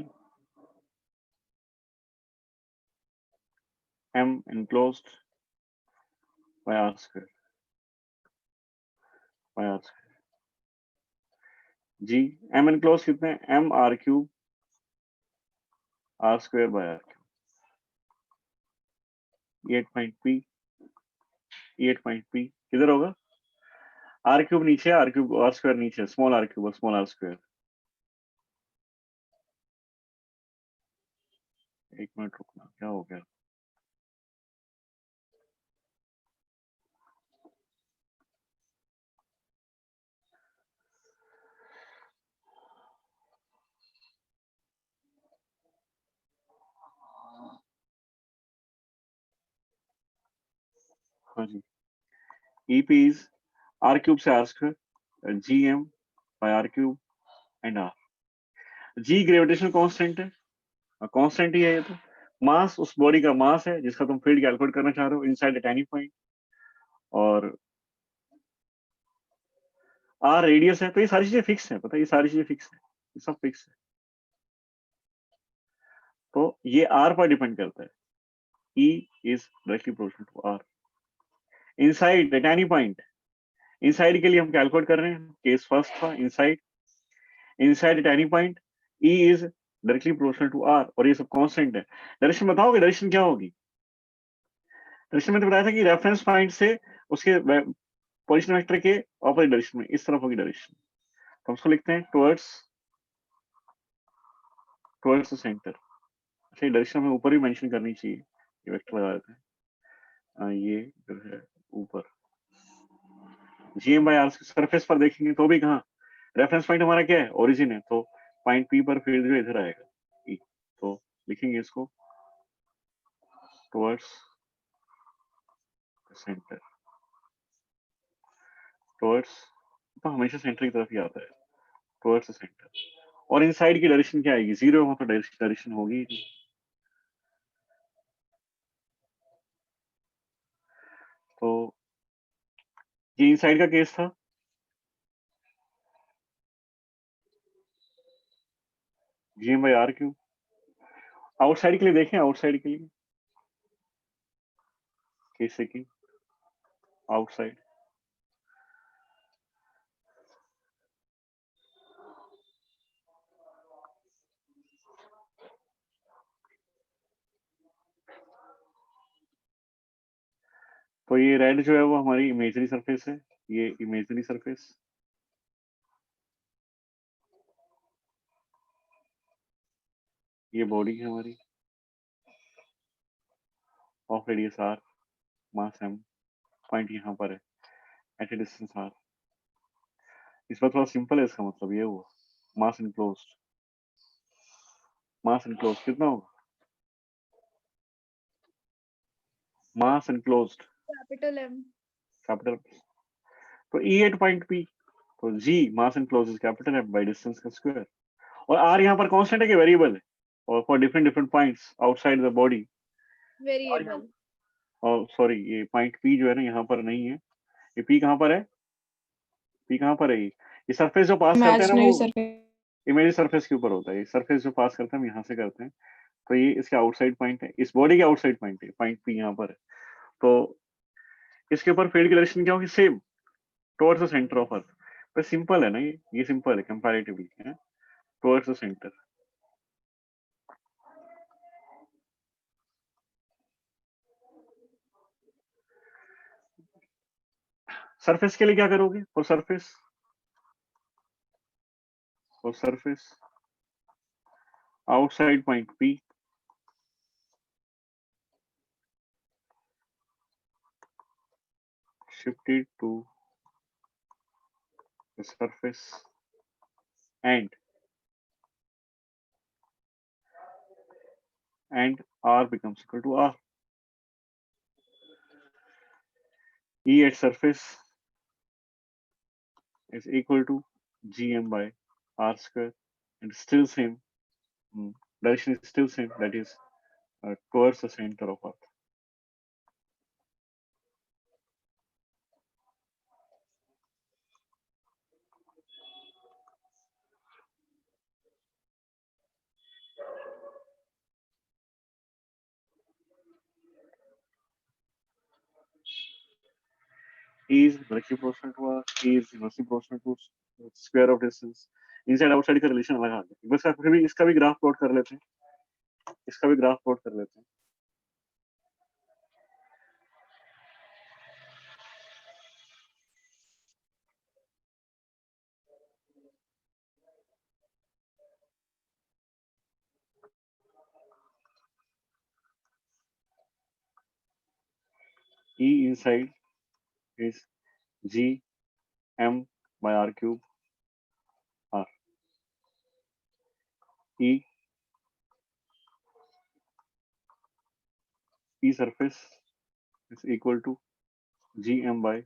m enclosed by r²। G m enclosed कितने, m/r³ r²/r³। E8 point P किधर होगा, r³ नीचे, r² नीचे, स्मॉल r²। 1 मिनट रुकना, क्या हो गया? हाँ जी, EP is r³ से r², gm/r³ and r। G gravitational constant है, कांस्टेंट ही है ये तो। मास उस बॉडी का मास है जिसका तुम फील्ड कैलकुलेट करना चाह रहे हो इनसाइड द टाइनी पॉइंट, और r रेडियस है। तो ये सारी चीजें फिक्स है, पता है, ये सारी चीजें फिक्स है, ये सब फिक्स है। तो ये r पर डिपेंड करता है, E is directly proportional to r। Inside the tiny point, inside के लिए हम कैलकुलेट कर रहे हैं, केस फर्स्ट था inside the tiny point E is directly proportional to r, और ये सब कांस्टेंट है। डायरेक्शन बताओगे, डायरेक्शन क्या होगी? डायरेक्शन में तो बताया था कि रेफरेंस पॉइंट से उसके पोजीशन वेक्टर के ऑपोजिट डायरेक्शन में इस तरफ होगी डायरेक्शन। तो उसको लिखते हैं टुवर्ड्स द सेंटर। अच्छा डायरेक्शन में ऊपर भी मेंशन करनी चाहिए, ये वेक्टर लगा देते हैं। ये जो है ऊपर GM/r सरफेस पर देखेंगे तो भी कहाँ रेफरेंस पॉइंट हमारा क्या है, ओरिजिन है, तो पॉइंट P पर फील्ड जो इधर आएगा E, तो लिखेंगे इसको टुवर्ड्स सेंटर, टुवर्ड्स, तो हमेशा सेंटर की तरफ ही आता है, टुवर्ड्स सेंटर। और इनसाइड की डायरेक्शन क्या आएगी, 0 हो तो डायरेक्शन होगी ही नहीं। तो ये इनसाइड का केस था। GM/r क्यों, आउटसाइड के लिए देखें, आउटसाइड के लिए केस सेकंड, आउटसाइड तो ये रेड जो है वो हमारी इमेजरी सरफेस है, ये इमेजरी सरफेस, ये बॉडी है हमारी of radius r, mass m, point यहाँ पर है एट ए डिस्टेंस r। इस बार थोड़ा सिंपल है, इसका मतलब ये हुआ मास इनक्लोज्ड, मास इनक्लोज्ड कितना होगा, मास इनक्लोज्ड Capital M. कैपिटल, तो E एट पॉइंट P, तो G mass enclosed is capital M bye distance का स्क्वायर, और R यहाँ पर कांस्टेंट है कि वेरिएबल है, और for different different points outside the body, Variable. और सॉरी ये पॉइंट P जो है ना यहाँ पर नहीं है, ये P कहाँ पर है, P कहाँ पर है, ये सरफेस जो पास करते हैं ना imaginary वो surface. इमेज सरफेस के ऊपर होता है, ये सरफेस जो पास करते हैं हम यहाँ से करते हैं, तो ये इसके आउटसाइड पॉइंट है, इस बॉडी के आउटसाइड पॉइंट है, पॉइंट P यहाँ पर है, तो इसके ऊपर फील्ड की डायरेक्शन क्या होगी, same towards the centre of earth. तो सिंपल है ना, ये सिंपल है कंपैरेटिवली, है टुवर्ड्स द सेंटर। सरफेस के लिए क्या करोगे, for surface, for surface outside point P shifted to the surface and R becomes equal to R. E at surface is equal to GM by R square, and still same, direction is still same, that is towards the center of Earth. E is directly proportional to R, E is inversely proportional to square of distance. Inside outside का relation अलग आ गया, बस फिर भी इसका भी graph plot कर लेते हैं, इसका भी ग्राफ प्लॉट कर लेते हैं। E inside is G M by R cube R. E surface is equal to GM by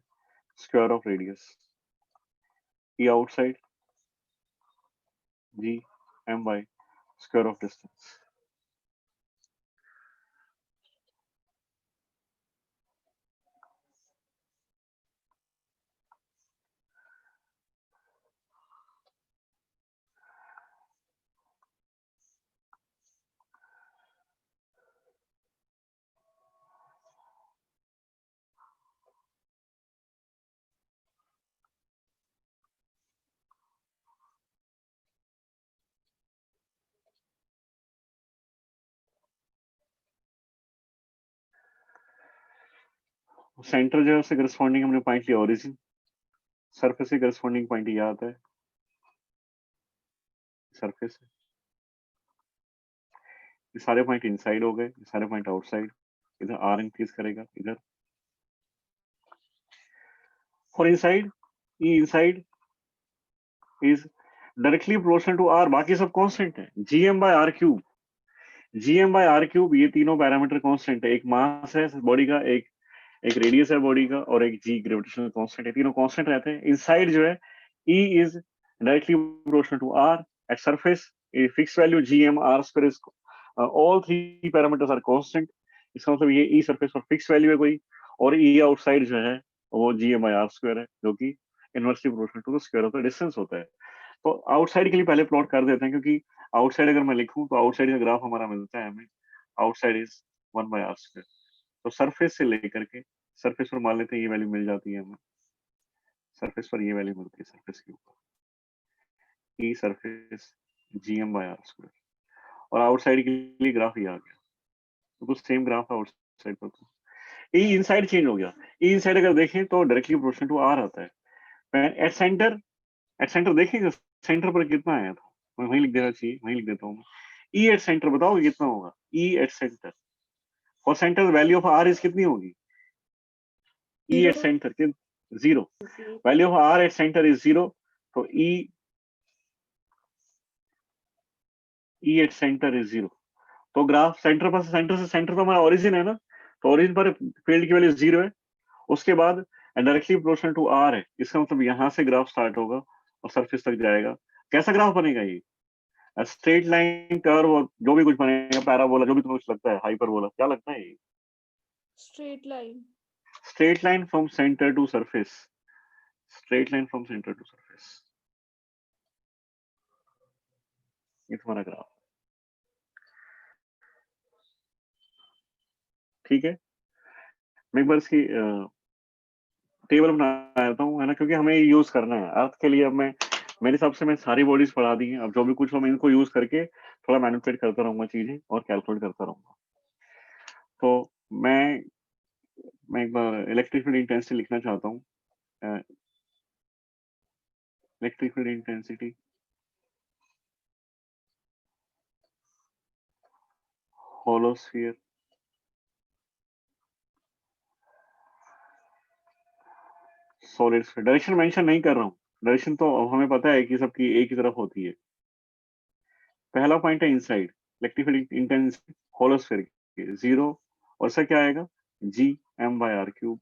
square of radius. E outside GM by square of distance. Centre जो है उससे करस्पॉन्डिंग हमने पॉइंट लिया origin, surface से corresponding point ये आता है surface, ये सारे पॉइंट इनसाइड हो गए, ये सारे पॉइंट आउटसाइड, इधर आर इंक्रीज करेगा इधर। For inside, E inside is directly proportional to R, बाकी सब कांस्टेंट है, GM by R cube, GM by R cube, ये तीनों पैरामीटर कांस्टेंट है, एक मास है बॉडी का, एक रेडियस है बॉडी का, और एक जी ग्रेविटेशनल कांस्टेंट है, तीनों कांस्टेंट रहते हैं। इनसाइड जो है E is directly proportional to R, at surface a fixed value gm r square is all three parameters are constant, इसका मतलब ये E सरफेस पर फिक्स वैल्यू है कोई, और E आउटसाइड जो है वो gm by r square है, जो कि inversely proportional to the square of the distance होता है। तो आउटसाइड के लिए पहले प्लॉट कर देते हैं, क्योंकि आउटसाइड अगर मैं लिखूं तो आउटसाइड का ग्राफ हमारा मिलता है हमें, आउटसाइड इज 1/r स्क्वायर। तो सरफेस से लेकर के सरफेस पर मान लेते हैं ये वैल्यू मिल जाती है हमें, सरफेस पर ये वैल्यू मिलती है सरफेस के ऊपर, E surface GM by R square, और आउटसाइड के लिए ग्राफ ये आ गया, तो कुछ सेम ग्राफ है आउटसाइड पर। तो ई इनसाइड चेंज हो गया, ई इनसाइड अगर देखें तो डायरेक्टली प्रोपोर्शनल टू आर आता है। एट सेंटर देखेंगे सेंटर पर कितना आया था, मैं वहीं लिख देना चाहिए, वहीं लिख देता हूँ। ई एट सेंटर बताओ कितना होगा, E at centre for centre value of R is कितनी होगी, ई एट सेंटर के 0, value of R at centre is 0, तो ई एट सेंटर इज 0। तो ग्राफ सेंटर से सेंटर पर हमारा ओरिजिन है ना, तो ओरिजिन पर फील्ड की वैल्यू 0 है, उसके बाद डायरेक्टली प्रोपोर्शनल टू आर है, इसका मतलब यहाँ से ग्राफ स्टार्ट होगा और सरफेस तक जाएगा। कैसा ग्राफ बनेगा ये, स्ट्रेट लाइन, कर्व, और जो भी कुछ बनेगा, पैराबोला, जो भी तुम्हें कुछ लगता है, हाइपरबोला, क्या लगता है ये, Straight line. Straight line from centre to surface, straight line from centre to surface, ये तुम्हारा ग्राफ, ठीक है। मैं एक बार इसकी टेबल बना देता हूँ, है ना, क्योंकि हमें यूज करना है अर्थ के लिए। अब मैं मेरे हिसाब से मैं सारी बॉडीज पढ़ा दी हैं, अब जो भी कुछ हो मैं इनको यूज करके थोड़ा मैनिपुलेट करता रहूंगा चीजें और कैलकुलेट करता रहूंगा। तो मैं एक बार इलेक्ट्रिक फील्ड इंटेंसिटी लिखना चाहता हूँ, electric field intensity hollow sphere solid sphere. Direction mention नहीं कर रहा हूँ, डायरेक्शन तो हमें पता है कि सबकी एक ही तरफ होती है। पहला पॉइंट है inside, electric field intensity hollow sphere की 0, और इसका क्या आएगा, G M by R cube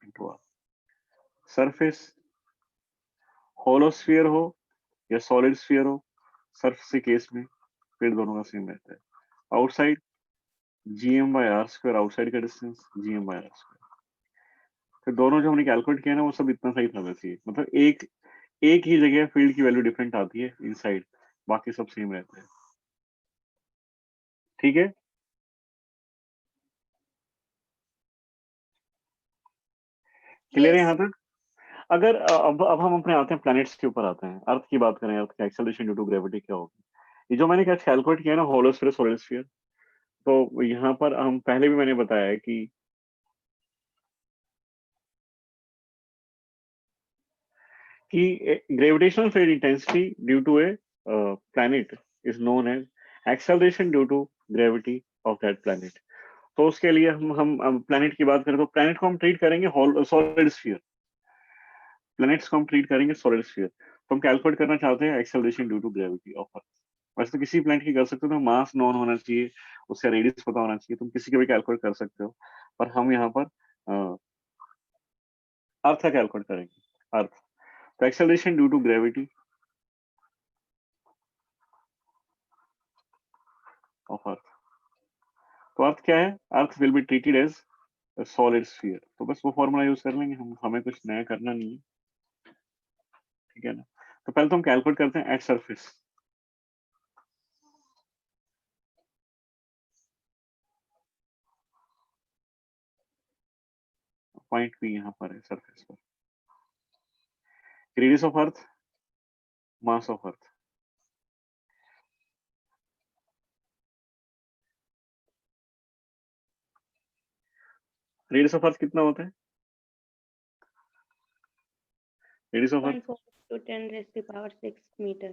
into R. Surface hollow sphere हो या सॉलिड स्फीयर हो, सरफेस के केस में फिर दोनों का सेम रहता है। Outside G M by R square, outside का distance G M by R square. फिर दोनों जो हमने कैलकुलेट किया ना वो सब इतना सही था वैसे ही, मतलब एक ही जगह फील्ड की वैल्यू डिफरेंट आती है इनसाइड, बाकी सब सेम रहते हैं, ठीक है। क्लियर है Yes. यहाँ तक। अगर अब हम अपने आते हैं प्लैनेट्स के ऊपर आते हैं, अर्थ की बात करें, अर्थ का एक्सेलरेशन ड्यू टू ग्रेविटी क्या होगी। ये जो मैंने क्या कैलकुलेट किया ना, होलो स्फीयर सॉलिड स्फीयर, तो यहाँ पर हम पहले भी मैंने बताया है कि gravitational field intensity due to a planet is known as acceleration due to gravity of that planet. तो उसके लिए हम प्लैनेट की बात करें तो प्लैनेट को हम ट्रीट करेंगे सॉलिड स्फीयर, प्लैनेट्स को हम ट्रीट करेंगे सॉलिड स्फीयर। तो हम कैलकुलेट करना चाहते हैं acceleration due to gravity of earth. वैसे तो किसी प्लैनेट की कर सकते हो, तो मास नोन होना चाहिए, उसका रेडियस पता होना चाहिए, तुम किसी का भी कैलकुलेट कर सकते हो, पर हम यहाँ पर अर्थ का कैलकुलेट करेंगे, अर्थ। तो acceleration due to gravity of earth, तो अर्थ क्या है, earth will be treated as solid sphere. तो बस वो फॉर्मूला यूज कर लेंगे हम, हमें कुछ नया करना नहीं है, ठीक है ना। तो पहले तो हम कैलकुलेट करते हैं एट सरफेस, पॉइंट भी यहाँ पर है सरफेस पर, radius of earth, mass of earth, radius of earth कितना होता है, radius of earth 6.4 to 10 raised to power 6 meter.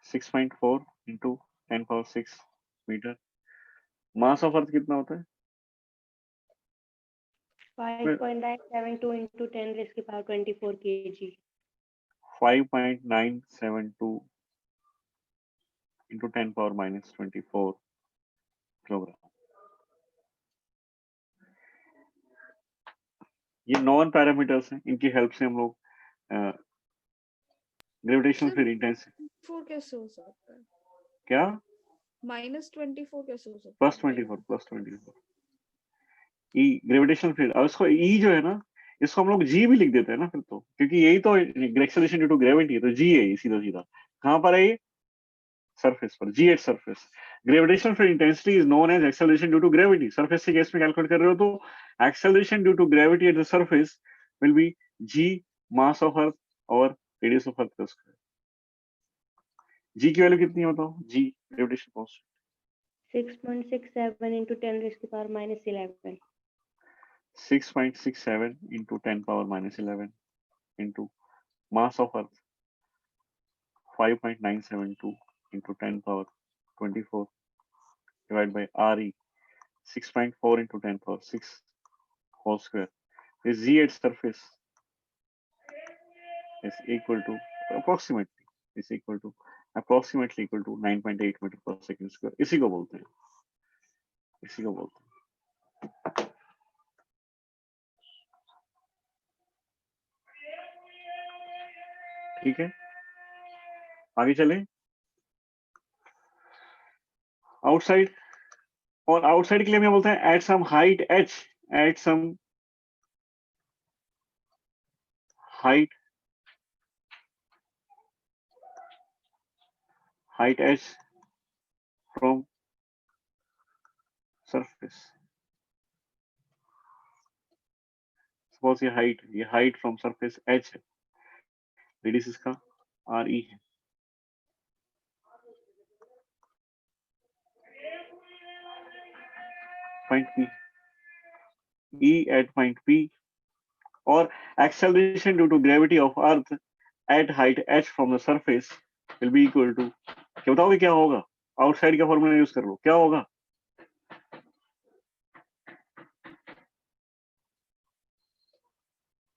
6.4 into 10 power 6 metre. Mass of earth कितना होता है? 5.972 into 10 raised to power 24 kg. 5.972 into 10 power minus 24 kilogram. ये non parameters हैं, इनकी help से हम लोग ग्रेविटेशनल फील्ड इंटेंसिटी। 4 कैसे हो सकता है? क्या? -24 कैसे हो सकता है? +24 ई ग्रेविटेशनल फील्ड। अब इसको ई जो है ना, इसको हम लोग जी भी लिख देते हैं ना फिर तो, क्योंकि यही तो एक्सेलरेशन ड्यू टू ग्रेविटी है, तो जी है ये सीधा सीधा। कहाँ पर है ये? सरफेस पर, G at surface. Gravitational field intensity is known as acceleration due to gravity. Surface के केस में कैलकुलेट कर रहे हो तो acceleration due to gravity at the surface will be G mass of earth और रेडियस ऑफ अर्थ का square. जी की value कितनी है बताओ? जी gravitation constant 6.67 into 10 raised to power minus 11. 6.67 into 10 power minus 11 into mass of earth 5.972 into 10 power 24 divided by RE 6.4 into 10 power 6 whole square. This Z at surface is equal to approximately equal to 9.8 meter per second square. इसी को बोलते हैं, ठीक है। आगे चले। Outside, और outside के लिए हम बोलते हैं at some height h, at some height h from surface। Suppose ये हाइट फ्रॉम सरफेस h है, रेडियस इसका RE है। Point P, E at point P, और acceleration due to gravity of earth at height h from the surface will be equal to, क्या बताओगे क्या होगा? Outside का फॉर्मूला यूज कर लो, क्या होगा?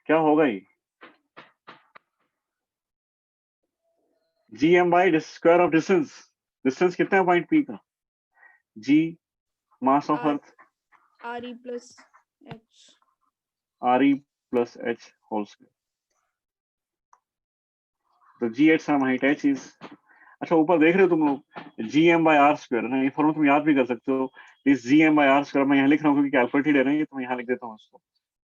क्या होगा ये? gm by square of distance. Distance कितना है पॉइंट P का? g mass of earth RE plus H. RE plus h whole square. तो g at some height h is, अच्छा ऊपर देख रहे हो तुम लोग gm by r स्क्वायर है ना, ये फॉर्मूला तुम याद भी कर सकते हो। This gm by r square मैं यहाँ लिख रहा हूँ क्योंकि कैलकुलेटेड है ना ये, तो मैं यहाँ लिख देता हूँ इसको।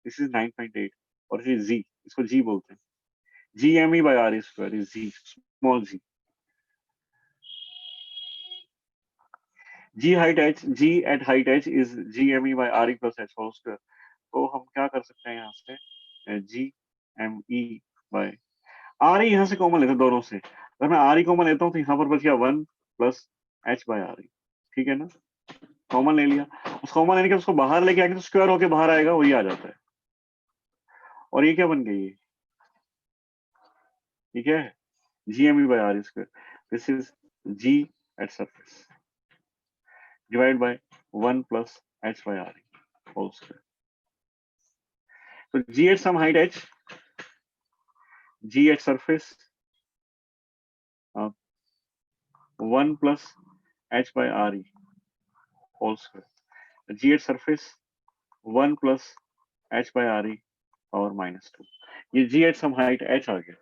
दिस इज 9.8 और ये g, इसको g बोलते हैं। gme by r square is g, small g। g at height h is gme by re plus h whole square. तो हम क्या कर सकते हैं यहाँ से, gme by re यहाँ से कॉमन लेते हैं दोनों से। अगर मैं re कॉमन लेता हूँ तो यहाँ पर बच गया 1 प्लस h by re, ठीक है ना? कॉमन ले लिया, उस कॉमन लेने के उसको बाहर लेके आएंगे तो स्क्वायर होके बाहर आएगा, वही आ जाता है। और ये क्या बन गई है? ठीक है, gme by r square, this is g at surface divided by 1 plus h by re whole square. So g at some height h, g at surface 1 plus h by re whole square. G at surface 1 plus h by re power minus 2. ये g at some height h आ गया।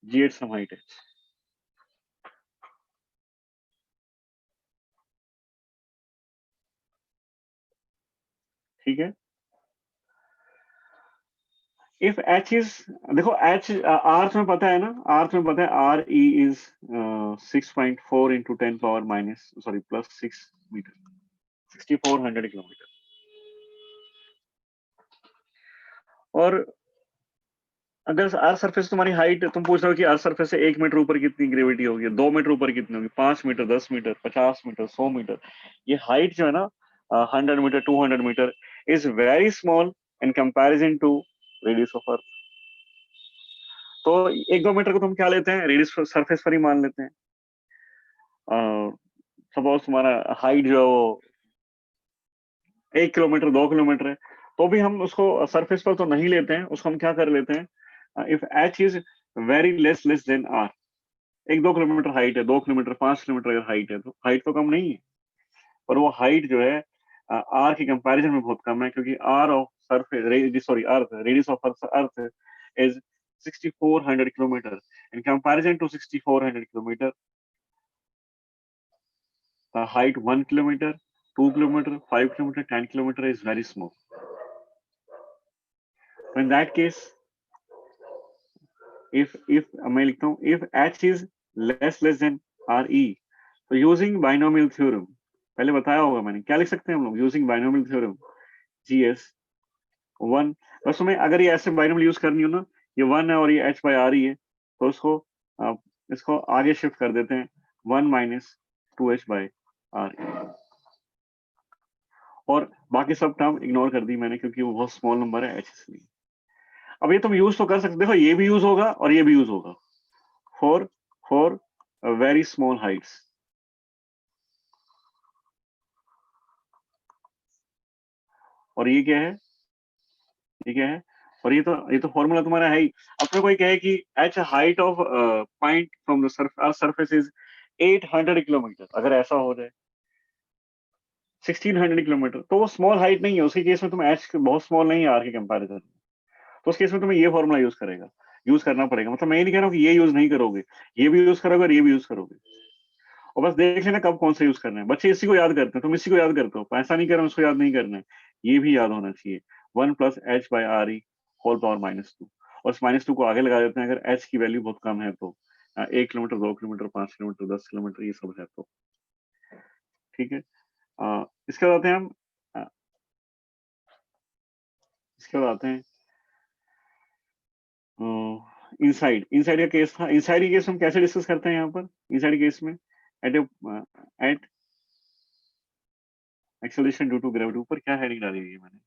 g at some height h, ठीक है। If h is, देखो h अर्थ में पता है ना, अर्थ में पता है re is 6.4 into 10 power minus plus 6 metre, 6400 kilometre. और अगर अर्थ सरफेस तुम्हारी हाइट, तुम पूछ रहे हो कि अर्थ सरफेस से 1 मीटर ऊपर कितनी ग्रेविटी होगी, 2 मीटर ऊपर कितनी होगी, 5 मीटर, 10 मीटर, 50 मीटर, 100 मीटर, ये हाइट जो है ना 100 metre, 200 metre is very small in comparison to radius of earth. तो 1-2 मीटर को तुम क्या लेते हैं, रेडियस सरफेस पर ही मान लेते हैं। सपोज तुम्हारा हाइट जो है वो 1 किलोमीटर 2 किलोमीटर है, तो भी हम उसको सरफेस पर तो नहीं लेते हैं, उसको हम क्या कर लेते हैं, if h is very less than r, 1-2 kilometre height है, 2 किलोमीटर 5 किलोमीटर अगर हाइट है, तो हाइट तो कम नहीं है, पर वो हाइट जो है r के कंपैरिजन में बहुत कम है, क्योंकि r of surface sorry earth radius of earth is 6400 kilometre, in comparison to 6400 kilometer, the height 1 kilometer 2 kilometer 5 kilometer 10 kilometer is very small. So in that case, if मैं लिखता हूँ if h is less than re, तो using binomial theorem, पहले बताया होगा मैंने, क्या लिख सकते हैं हम लोग, using binomial theorem gs 1, बस में अगर ये ऐसे बाइनोमियल यूज करनी हो ना, ये 1 है और ये h by re है, तो इसको आगे शिफ्ट कर देते हैं 1 minus 2h by re, और बाकी सब टर्म इग्नोर कर दी मैंने क्योंकि वो बहुत स्मॉल नंबर है, h इसलिए। अब ये तुम यूज तो कर सकते, देखो ये भी यूज होगा और ये भी यूज होगा फॉर वेरी स्मॉल हाइट्स। और ये क्या है, ये क्या है, और ये तो फॉर्मूला तुम्हारा है ही। अपने कोई कहे कि h height of point from the surface is 800 kilometre, अगर ऐसा हो जाए 1600 किलोमीटर, तो वो स्मॉल हाइट नहीं है, उसके केस में तुम h बहुत स्मॉल नहीं है r के कंपैरिजन में, तो उस केस में तुम्हें ये फॉर्मूला यूज करना पड़ेगा। मतलब मैं ये नहीं कह रहा हूँ कि ये यूज नहीं करोगे, ये भी यूज करोगे और ये भी यूज करोगे, और बस देख लेना कब कौन सा यूज करना है। बच्चे इसी को याद करते हैं, तुम इसी को याद करते हो, ऐसा नहीं कर रहा हूँ इसको याद नहीं करना है, ये भी याद होना चाहिए 1 + h by re whole power -2, और इस -2 को आगे लगा देते हैं अगर h की वैल्यू बहुत कम है तो 1 किलोमीटर 2 किलोमीटर 5 किलोमीटर 10 किलोमीटर ये सब है तो ठीक है। इसके बाद आते हैं हम इसके बाद आते हैं इनसाइड का केस था। इनसाइड के केस हम कैसे डिस्कस करते हैं यहाँ पर, इनसाइड केस में at acceleration due to gravity, ऊपर क्या हेडिंग डाली हुई है मैंने,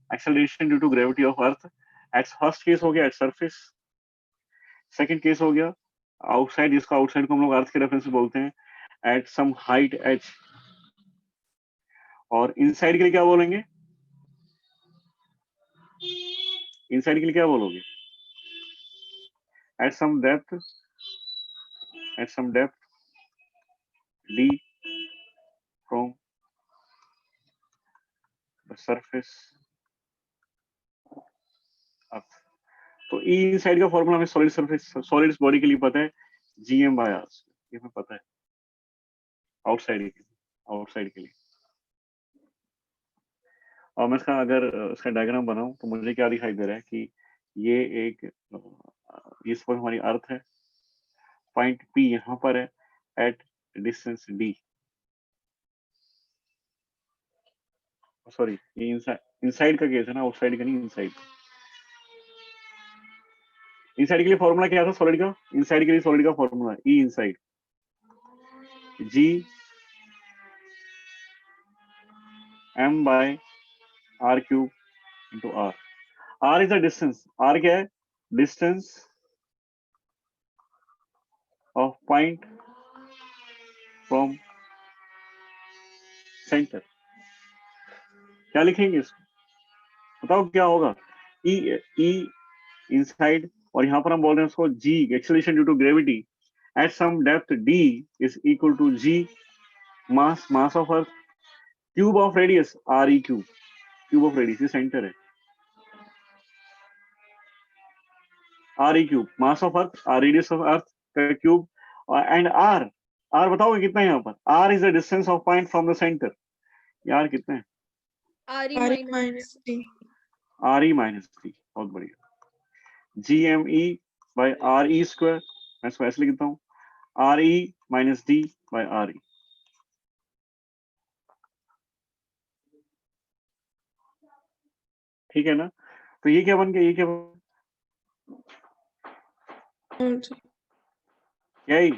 acceleration due to gravity of earth at first case हो गया एट सरफेस, सेकंड केस हो गया आउटसाइड, जिसको आउटसाइड को हम लोग अर्थ के रेफरेंस से बोलते हैं एट सम हाइट h, और इनसाइड के लिए क्या बोलेंगे, इनसाइड के लिए क्या बोलोगे, at some depth d from the surface earth. तो ई इनसाइड का फॉर्मूला हमें सॉलिड सरफेस सॉलिड बॉडी के लिए पता है gm/r, ये हमें पता है आउटसाइड के लिए। और मैं इसका डायग्राम बनाऊं तो मुझे क्या दिखाई दे रहा है कि ये एक ये सपोज हमारी अर्थ है, पॉइंट P यहाँ पर है एट डिस्टेंस d, सॉरी ये इनसाइड का केस है ना, आउटसाइड का नहीं, इनसाइड के लिए फॉर्मूला क्या था सॉलिड का, इनसाइड के लिए सॉलिड का formula E inside g m/r³ into r। r is the distance, r क्या है, distance of point from centre. क्या लिखेंगे इसको, बताओ क्या होगा, ई इनसाइड, और यहाँ पर हम बोल रहे हैं उसको g acceleration due to gravity at some depth d is equal to g mass of earth cube of radius re cube of radius, ये सेंटर है, re³ mass of earth radius of earth का cube, and r बताओगे कितना है यहाँ पर, r is the distance of point from the centre, यार कितना है, re minus d, re-3, बहुत बढ़िया, gme/re², मैं इसको ऐसे लिखता हूँ re-d/re। ठीक है ना, तो ये क्या बन गया, ये क्या यही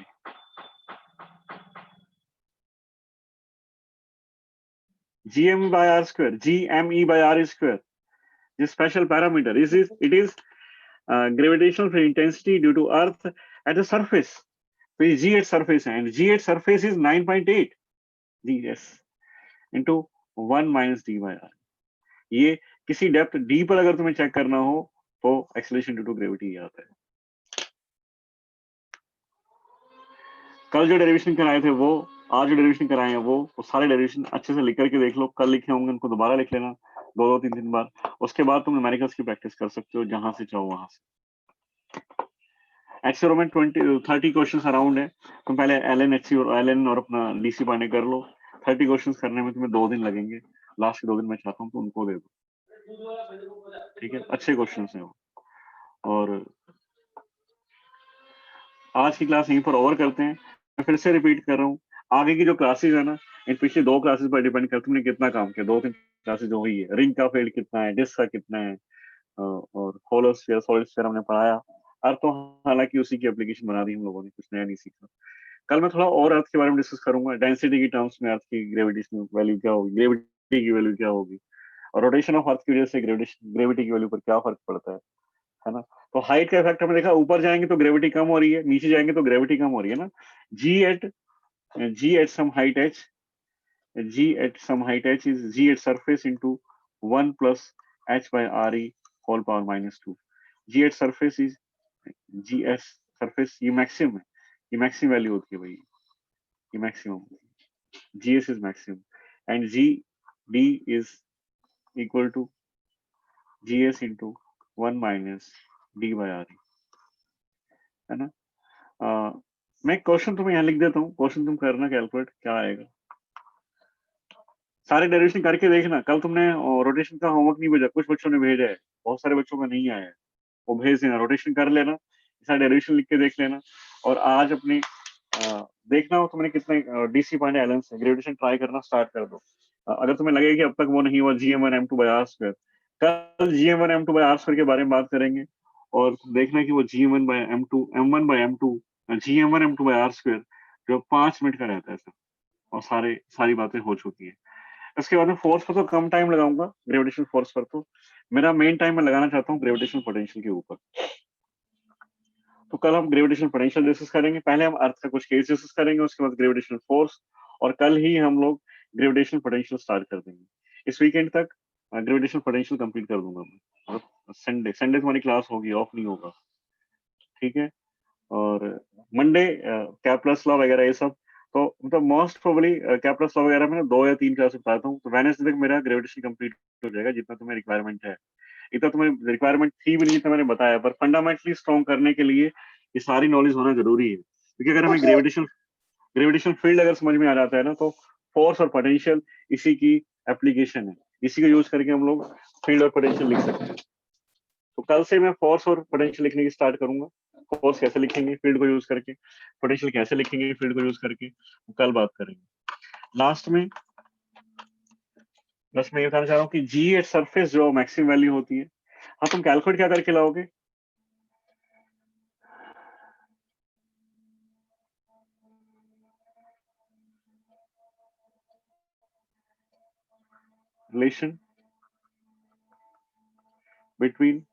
gme/r², gme/r², this special parameter it is gravitational intensity due to Earth at the surface. तो ये G at surface है, and G at surface is 9.8 gs into 1 minus d by r. ये किसी डेप्थ d पर अगर तुम्हें check करना हो तो एक्सेलरेशन ड्यू टू ग्रेविटी आता है. कल जो डेरिवेशन कराए थे वो, आज जो डेरिवेशन कराए हैं वो सारे डेरिवेशन अच्छे से लिख करके देख लो. कल लिखे होंगे उनको दोबारा लिख लेना 2-3 बार. उसके बाद तुम न्यूमेरिकल्स की प्रैक्टिस कर सकते हो जहां से चाहो वहां से. एक्सपेरिमेंट 30 क्वेश्चंस अराउंड है. तुम पहले एलएन और अपना डीसी पाने कर लो. 30 क्वेश्चंस करने में तुम्हें 2 दिन लगेंगे. लास्ट के 2 दिन मैं चाहता हूँ तो उनको दे दो. ठीक है, अच्छे क्वेश्चंस हैं वो. और आज की क्लास यहीं पर ओवर करते हैं. मैं फिर से रिपीट कर रहा हूँ, आगे की जो क्लासेस है ना, इन पिछली 2 क्लासेस पर डिपेंड करता है तुमने कितना काम किया. 2-3 क्लासेस जो हुई है, रिंग का फील्ड कितना है, डिस्क का कितना है, और होलो स्फीयर, सॉलिड स्फीयर हमने पढ़ाया. अर्थ तो हालांकि उसी की एप्लीकेशन बना दी हम लोगों ने, कुछ नया नहीं सीखा. कल मैं थोड़ा और अर्थ के बारे में डिस्कस करूंगा. डेंसिटी की टर्म्स में अर्थ की ग्रेविटेशनल वैल्यू क्या होगी, ग्रेविटी की वैल्यू क्या होगी, और रोटेशन ऑफ अर्थ की वजह से ग्रेविटी की वैल्यू पर क्या फर्क पड़ता है ना. तो हाइट का इफेक्ट हमने देखा, ऊपर जाएंगे तो ग्रेविटी कम हो रही है, नीचे जाएंगे तो ग्रेविटी कम हो रही है ना. g at some height h, is g at surface into 1 plus h by re whole power minus 2. g at surface is gs surface, ये मैक्सिमम है, ये मैक्सिमम वैल्यू होती है भाई, ये maximum. gs is maximum and gd is equal to gs into 1 minus d by re, है ना. मैं क्वेश्चन तुम्हें यहाँ लिख देता हूँ. क्वेश्चन तुम करना कैलकुलेट क्या आएगा. सारे डेरिवेशन करके देखना. कल तुमने रोटेशन का होमवर्क नहीं भेजा, कुछ बच्चों ने भेजा है, बहुत सारे बच्चों का नहीं आया है. वो भेज देना, रोटेशन कर लेना, सारे डेरिवेशन लिख के देख लेना. और आज अपनी देखना हो तुमने कितने डीसी पॉइंट एलन से ग्रेविटेशन ट्राई करना स्टार्ट कर दो. अगर तुम्हें लगे कि अब तक वो नहीं हुआ, gm1m2 by r स्क्वायर, कल gm1m2 by r स्क्वायर के बारे में बात करेंगे. और देखना कि वो gm1 by m2 m1 by m2 gm1m2 by r square जो 5 मिनट का रहता है सर, और सारी बातें हो चुकी है. इसके बाद में फोर्स पर तो कम टाइम लगाऊंगा, ग्रेविटेशनल फोर्स पर तो मेरा मेन टाइम मैं लगाना चाहता हूँ ग्रेविटेशनल पोटेंशियल के ऊपर. तो कल हम ग्रेविटेशनल पोटेंशियल डिस्कस करेंगे. पहले हम अर्थ का कुछ केस डिस्कस करेंगे, उसके बाद ग्रेविटेशनल फोर्स, और कल ही हम लोग ग्रेविटेशनल पोटेंशियल स्टार्ट कर देंगे. इस वीकेंड तक ग्रेविटेशनल पोटेंशियल कंप्लीट कर दूंगा मैं. संडे तुम्हारी क्लास होगी, ऑफ नहीं होगा. ठीक है. और मंडे कैप्लस लॉ वगैरह ये सब, तो मतलब मोस्ट प्रोबेबली कैप्लस लॉ वगैरह में 2 या 3 क्लास बताता हूँ. तो वेडनेसडे तक मेरा ग्रेविटेशन कंप्लीट हो जाएगा, जितना तुम्हें रिक्वायरमेंट है. इतना तुम्हें रिक्वायरमेंट थी भी नहीं जितना मैंने बताया, पर फंडामेंटली स्ट्रॉन्ग करने के लिए ये सारी नॉलेज होना जरूरी है. क्योंकि अगर हमें ग्रेविटेशन फील्ड अगर समझ में आ जाता है ना, तो फोर्स और पोटेंशियल इसी की एप्लीकेशन है. इसी को यूज करके हम लोग फील्ड और पोटेंशियल लिख सकते हैं. तो कल से मैं फोर्स और पोटेंशियल लिखने की स्टार्ट करूंगा. फोर्स कैसे लिखेंगे फील्ड को यूज करके, पोटेंशियल कैसे लिखेंगे फील्ड को यूज करके, कल बात करेंगे. लास्ट में बस मैं ये बताना चाह रहा हूँ कि जी एट सरफेस जो मैक्सिमम वैल्यू होती है, हाँ तुम कैलकुलेट क्या करके लाओगे. Relation between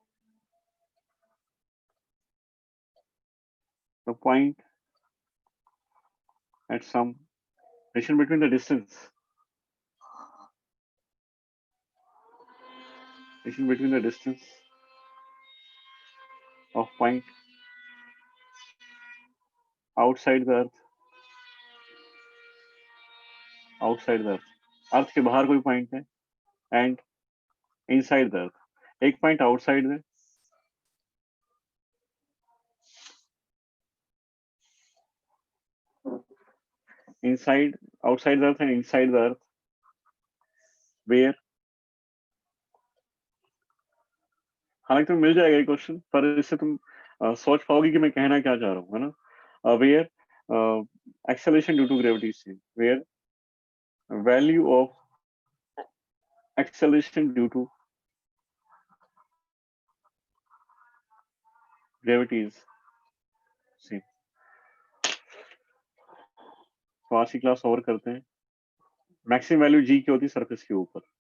the point at some relation between the distance of point outside the earth, अर्थ के बाहर कोई पॉइंट है, एंड इनसाइड द अर्थ. एक पॉइंट आउटसाइड है, outside the earth and inside the earth, where, हालांकि तुम्हें मिल जाएगा ये क्वेश्चन, पर इससे तुम सोच पाओगे कि मैं कहना क्या चाह रहा हूँ, है ना. Where acceleration due to gravity is same, where value of acceleration due to gravity is same. तो आज की क्लास ओवर करते हैं. मैक्सिमम वैल्यू जी की होती है सरफेस के ऊपर.